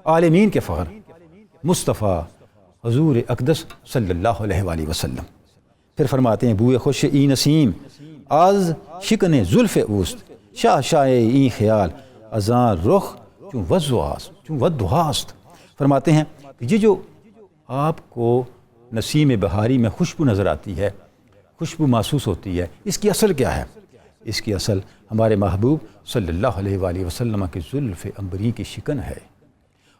عالمین کے فخر, مصطفیٰ حضور اقدس صلی اللہ علیہ وآلہ وسلم. پھر فرماتے ہیں بوئے خوش ای نسیم آز شکن زلف اوست, شاہ شاہ ای خیال ازاں رخ چون ودہاست. فرماتے ہیں کہ یہ جو آپ کو نسیم بہاری میں خوشبو نظر آتی ہے, خوشبو محسوس ہوتی ہے, اس کی اصل کیا ہے؟ اس کی اصل ہمارے محبوب صلی اللہ علیہ وآلہ وسلم کے زلف عنبری کی شکن ہے.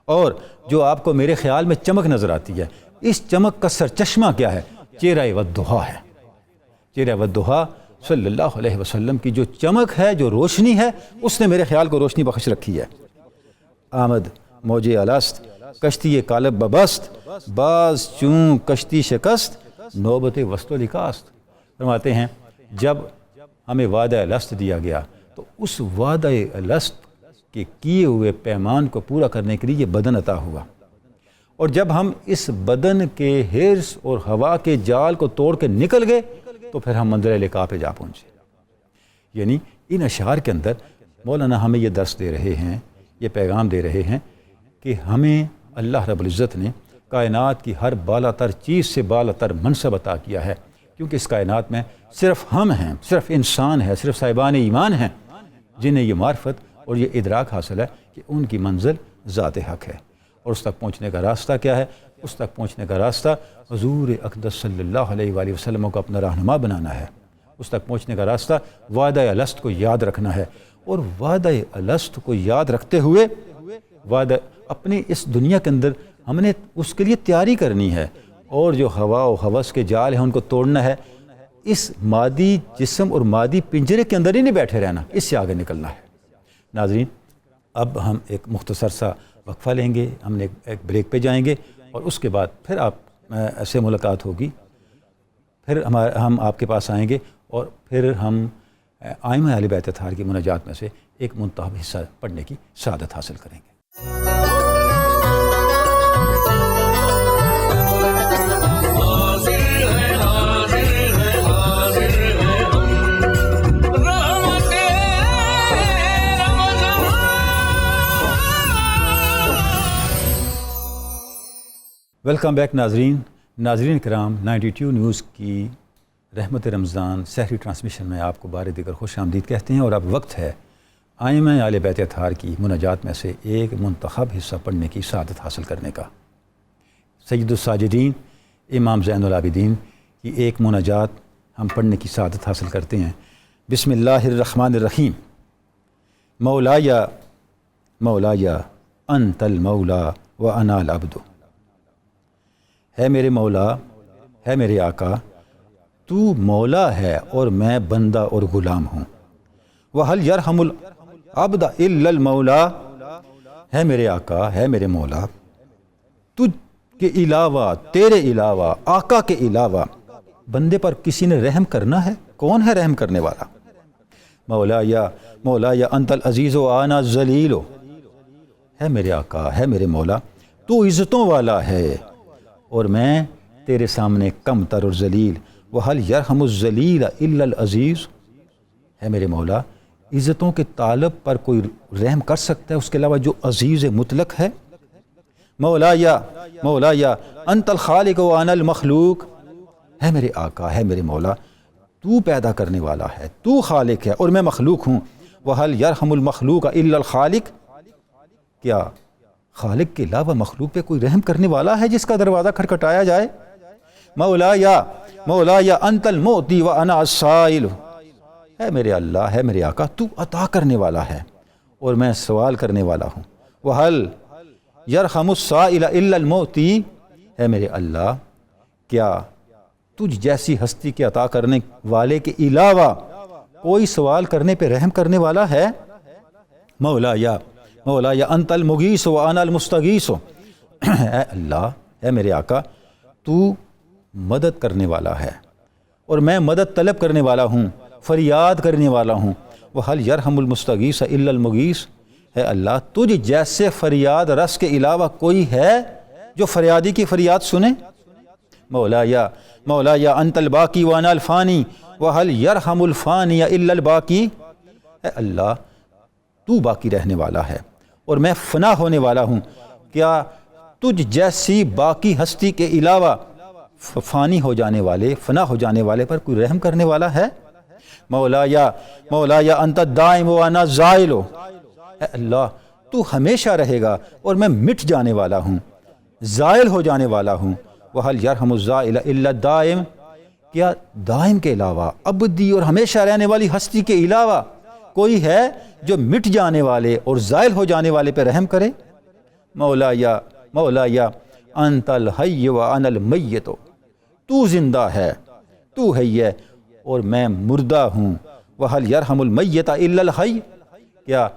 اور جو آپ کو میرے خیال میں چمک نظر آتی ہے, اس چمک کا سرچشمہ کیا ہے؟ چہرہ والضحیٰ ہے. چہرہ والضحیٰ صلی اللہ علیہ وسلم کی جو چمک ہے, جو روشنی ہے, اس نے میرے خیال کو روشنی بخش رکھی ہے. آمد موج الست کشتی کالب ببست, باز چون کشتی شکست نوبت وسط و لکاست. فرماتے ہیں جب ہمیں وعدہ الست دیا گیا تو اس وعدہ الست کے کیے ہوئے پیمان کو پورا کرنے کے لیے یہ بدن عطا ہوا, اور جب ہم اس بدن کے حرص اور ہوا کے جال کو توڑ کے نکل گئے تو پھر ہم منزل لقاء پہ جا پہنچے. یعنی ان اشعار کے اندر مولانا ہمیں یہ درس دے رہے ہیں, یہ پیغام دے رہے ہیں کہ ہمیں اللہ رب العزت نے کائنات کی ہر بالا تر چیز سے بالا تر منصب عطا کیا ہے, کیونکہ اس کائنات میں صرف ہم ہیں, صرف انسان ہیں, صرف صاحبان ایمان ہیں جنہیں یہ معرفت اور یہ ادراک حاصل ہے کہ ان کی منزل ذات حق ہے. اور اس تک پہنچنے کا راستہ کیا ہے؟ اس تک پہنچنے کا راستہ حضور اقدس صلی اللہ علیہ وآلہ وسلم کو اپنا رہنما بنانا ہے. اس تک پہنچنے کا راستہ وعدہ الست کو یاد رکھنا ہے, اور وعدہ الست کو یاد رکھتے ہوئے وعدہ اپنی اس دنیا کے اندر ہم نے اس کے لیے تیاری کرنی ہے, اور جو ہوا و ہوس کے جال ہیں ان کو توڑنا ہے. اس مادی جسم اور مادی پنجرے کے اندر ہی نہیں بیٹھے رہنا, اس سے آگے نکلنا ہے. ناظرین, اب ہم ایک مختصر سا وقفہ لیں گے, ہم نے ایک بریک پہ جائیں گے, اور اس کے بعد پھر آپ سے ملاقات ہوگی. پھر ہم آپ کے پاس آئیں گے, اور پھر ہم ائمہ اہل بیت اطہار کی مناجات میں سے ایک منتخب حصہ پڑھنے کی سعادت حاصل کریں گے. ویلکم بیک ناظرین کرام. 92 نیوز کی رحمت رمضان سحری ٹرانسمیشن میں آپ کو بار دیگر خوش آمدید کہتے ہیں, اور اب وقت ہے ائمہ اہل بیت اطہار کی مناجات میں سے ایک منتخب حصہ پڑھنے کی سعادت حاصل کرنے کا. سید الساجدین امام زین العابدین کی ایک مناجات ہم پڑھنے کی سعادت حاصل کرتے ہیں. بسم اللہ الرحمن الرحیم. مولایا مولایا انت المولا وانا العبد. ہے میرے مولا, ہے میرے آقا, تو مولا ہے اور میں بندہ اور غلام ہوں. وَهَلْ يَرْحَمُ الْعَبْدَ إِلَّا الْمَوْلَى. ہے میرے آقا, ہے میرے مولا, تجھ کے علاوہ, تیرے علاوہ, آقا کے علاوہ بندے پر کسی نے رحم کرنا ہے؟ کون ہے رحم کرنے والا؟ مولایا انت العزیز و انا الذلیل. ہے میرے آقا, ہے میرے مولا, تو عزتوں والا ہے اور میں تیرے سامنے کم تر اور ذلیل. وَهَلْ يَرْحَمُ الذَّلِيلَ إِلَّا الْعَزِيزُ. ہے میرے مولا, عزتوں کے طالب پر کوئی رحم کر سکتا ہے اس کے علاوہ جو عزیز مطلق ہے؟ مولایا انت الخالق و انا المخلوق. ہے میرے آقا, ہے میرے مولا, تو پیدا کرنے والا ہے, تو خالق ہے اور میں مخلوق ہوں. وَهَلْ يَرْحَمُ الْمَخْلُوقَ إِلَّا الْخَالِقُ. کیا خالق کے علاوہ مخلوق پہ کوئی رحم کرنے والا ہے جس کا دروازہ کھٹکھٹایا جائے؟ مولایا انت المعطی و انا السائل. ہے میرے اللہ, ہے میرے آقا, تو عطا کرنے والا ہے اور میں سوال کرنے والا ہوں. وَهَلْ یرحم السائل الا المعطی، اے میرے اللہ کیا تجھ جیسی ہستی کے عطا کرنے والے کے علاوہ کوئی سوال کرنے پہ رحم کرنے والا ہے؟ مولا یا انت المغیث و انا المستغیث، اے اللہ، اے میرے آقا تو مدد کرنے والا ہے اور میں مدد طلب کرنے والا ہوں، فریاد کرنے والا ہوں۔ وَهَلْ يَرْحَمُ الْمُسْتَغِيثَ إِلَّا الْمُغِيثُ، اے اللہ تجھ جیسے فریاد رس کے علاوہ کوئی ہے جو فریادی کی فریاد سنے؟ مولا یا انت الباقی وانا الفانی وَهَلْ يَرْحَمُ الْفَانِيَ إِلَّا الْبَاقِي، اے اللہ تو باقی رہنے والا ہے اور میں فنا ہونے والا ہوں، کیا تجھ جیسی باقی ہستی کے علاوہ فانی ہو جانے والے، فنا ہو جانے والے پر کوئی رحم کرنے والا ہے؟ مولا یا انت الدائم وانا الزائل، اے اللہ تو ہمیشہ رہے گا اور میں مٹ جانے والا ہوں، زائل ہو جانے والا ہوں۔ وَهَلْ يَرْحَمُ الزَّائِلَ إِلَّا الدَّائِمُ، کیا دائم کے علاوہ، ابدی اور ہمیشہ رہنے والی ہستی کے علاوہ کوئی ہے جو مٹ جانے والے اور زائل ہو جانے والے پہ رحم کرے؟ مولا یا انت الحی وانا المیت، تو زندہ ہے، تو حی ہے اور میں مردہ ہوں۔ وَهَلْ يَرْحَمُ الْمَيِّتَ إِلَّا الْحَيِّ، کیا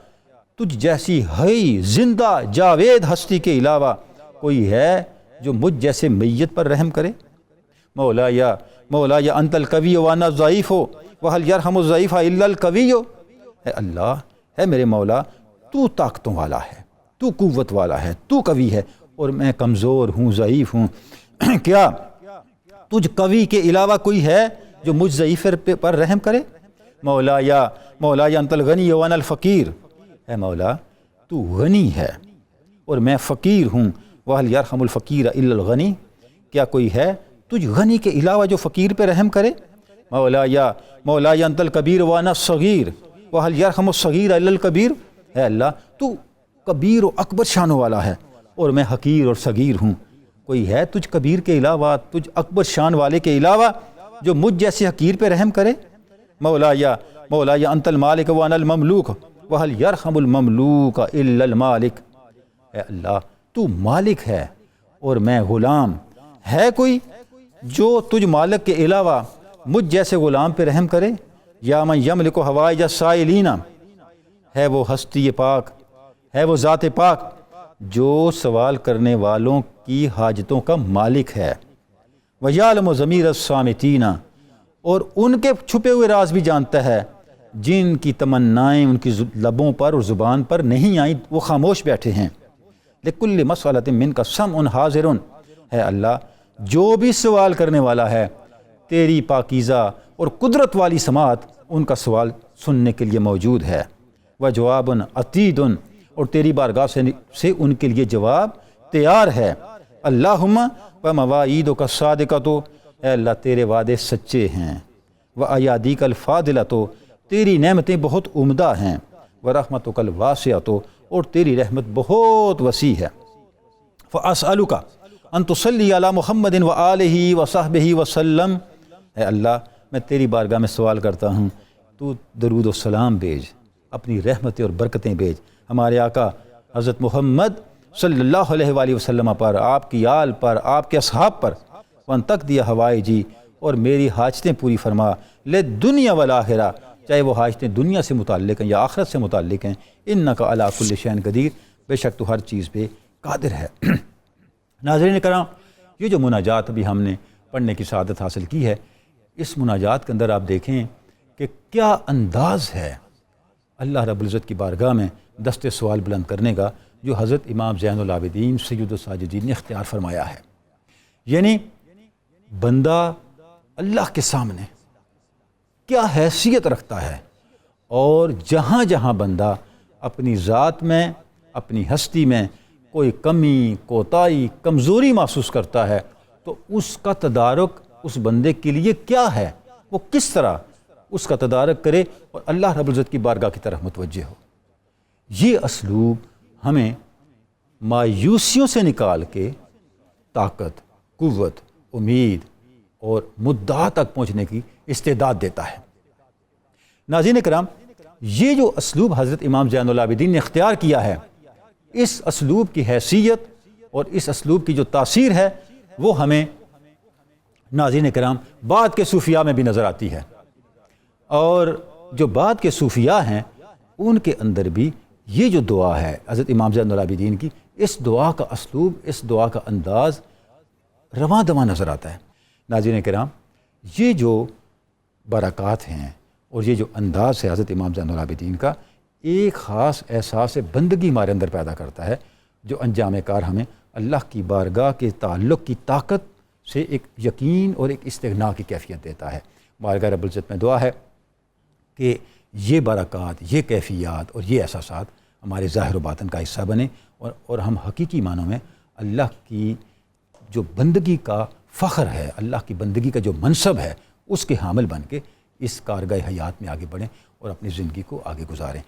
تجھ جیسی حی زندہ جاوید ہستی کے علاوہ کوئی ہے جو مجھ جیسے میت پر رحم کرے؟ مولا یا انت القوی وانا الضعیف، وَهَلْ يَرْحَمُ الضعیف إِلَّا القوی، اے اللہ، اے میرے مولا تو طاقتوں والا ہے، تو قوت والا ہے، تو قوی ہے اور میں کمزور ہوں، ضعیف ہوں، کیا تجھ قوی کے علاوہ کوئی ہے جو مجھ ضعیف پر رحم کرے؟ مولا یا انت الغنی وانا الفقیر، اے مولا تو غنی ہے اور میں فقیر ہوں۔ وَهَلْ يَرْحَمُ الْفَقِيرَ إِلَّا الْغَنِي، کیا کوئی ہے تجھ غنی کے علاوہ جو فقیر پہ رحم کرے؟ مولا یا انت الکبیر وانا الصغیر، وَهَلْ يَرْحَمُ الصَّغِيرَ إِلَّا الْكَبِيرَ، اے اللہ تو کبیر و اکبر شانوں والا ہے اور میں حقیر اور صغیر ہوں، کوئی ہے تجھ کبیر کے علاوہ، تجھ اکبر شان والے کے علاوہ جو مجھ جیسے حقیر پہ رحم کرے؟ مولا یا انت المالک وانا المملوک، وَهَلْ يَرْحَمُ الْمَمْلُوكَ إِلَّا الْمَالِكَ، اے اللہ تو مالک ہے اور میں غلام، ہے کوئی جو تجھ مالک کے علاوہ مجھ جیسے غلام پہ رحم کرے؟ یا من یملک حوائج السائلین، ہے وہ ہستی پاک، ہے وہ ذات پاک جو سوال کرنے والوں کی حاجتوں کا مالک ہے۔ وَيَعْلَمُ ضَمِيرَ الصَّامِتِينَ، اور ان کے چھپے ہوئے راز بھی جانتا ہے، جن کی تمنائیں ان کی لبوں پر اور زبان پر نہیں آئیں وہ خاموش بیٹھے ہیں۔ لِكُلِّ مَسْأَلَةٍ مِّنْكَ سَمْعٌ حَاضِرٌ، ہے اللہ جو بھی سوال کرنے والا ہے تیری پاکیزہ اور قدرت والی سماعت ان کا سوال سننے کے لیے موجود ہے۔ وَجَوَابٌ عَتِيدٌ، اور تیری بارگاہ سے ان کے لیے جواب تیار ہے۔ اللہم وَمَوَاعِیدُکَ الصَّادِقَةُ، اے اللہ تیرے وعدے سچے ہیں۔ وَأَیَادِیکَ الْفَاضِلَةُ، تیری نعمتیں بہت عمدہ ہیں۔ وَرَحْمَتُکَ الْوَاسِعَةُ، اور تیری رحمت بہت وسیع ہے۔ فَأَسْأَلُکَ أَن تُصَلِّی عَلی مُحَمَّدٍ وَآلِهِ وَصَحْبِهِ وَسَلَّمَ، اے اللہ میں تیری بارگاہ میں سوال کرتا ہوں تو درود و سلام بھیج، اپنی رحمتیں اور برکتیں بھیج ہمارے آقا حضرت محمد صلی اللہ علیہ وآلہ وسلم پر، آپ کی آل پر، آپ کے اصحاب پر۔ وَأَن تَقْضِیَ حَوَائِجِی، اور میری حاجتیں پوری فرما، لِلدُّنْیَا وَالْآخِرَةِ، چاہے وہ حاجتیں دنیا سے متعلق ہیں یا آخرت سے متعلق ہیں۔ اِنَّکَ عَلیٰ کُلِّ شَیْءٍ قدیر، بے شک تو ہر چیز پہ قادر ہے۔ ناظرین کرام، یہ جو مناجات ابھی ہم نے پڑھنے کی سعادت حاصل کی ہے، اس مناجات کے اندر آپ دیکھیں کہ کیا انداز ہے اللہ رب العزت کی بارگاہ میں دست سوال بلند کرنے کا جو حضرت امام زین العابدین سید الساجدین نے اختیار فرمایا ہے۔ یعنی بندہ اللہ کے سامنے کیا حیثیت رکھتا ہے، اور جہاں جہاں بندہ اپنی ذات میں، اپنی ہستی میں کوئی کمی، کوتاہی، کمزوری محسوس کرتا ہے تو اس کا تدارک اس بندے کے لیے کیا ہے، وہ کس طرح اس کا تدارک کرے اور اللہ رب العزت کی بارگاہ کی طرف متوجہ ہو۔ یہ اسلوب ہمیں مایوسیوں سے نکال کے طاقت، قوت، امید اور مدعا تک پہنچنے کی استعداد دیتا ہے۔ ناظرین کرام، یہ جو اسلوب حضرت امام زین العابدین نے اختیار کیا ہے، اس اسلوب کی حیثیت اور اس اسلوب کی جو تاثیر ہے وہ ہمیں ناظرین کرام بعد کے صوفیاء میں بھی نظر آتی ہے، اور جو بعد کے صوفیاء ہیں ان کے اندر بھی یہ جو دعا ہے حضرت امام زین العابدین کی، اس دعا کا اسلوب، اس دعا کا انداز رواں دواں نظر آتا ہے۔ ناظرین کرام، یہ جو برکات ہیں اور یہ جو انداز ہے حضرت امام زین العابدین کا، ایک خاص احساس بندگی ہمارے اندر پیدا کرتا ہے، جو انجام کار ہمیں اللہ کی بارگاہ کے تعلق کی طاقت سے ایک یقین اور ایک استغنا کی کیفیت دیتا ہے۔ بارگاہ رب العزت میں دعا ہے کہ یہ برکات، یہ کیفیات اور یہ احساسات ہمارے ظاہر و باطن کا حصہ بنے، اور ہم حقیقی معنوں میں اللہ کی جو بندگی کا فخر ہے، اللہ کی بندگی کا جو منصب ہے، اس کے حامل بن کے اس کارگاہ حیات میں آگے بڑھیں اور اپنی زندگی کو آگے گزاریں۔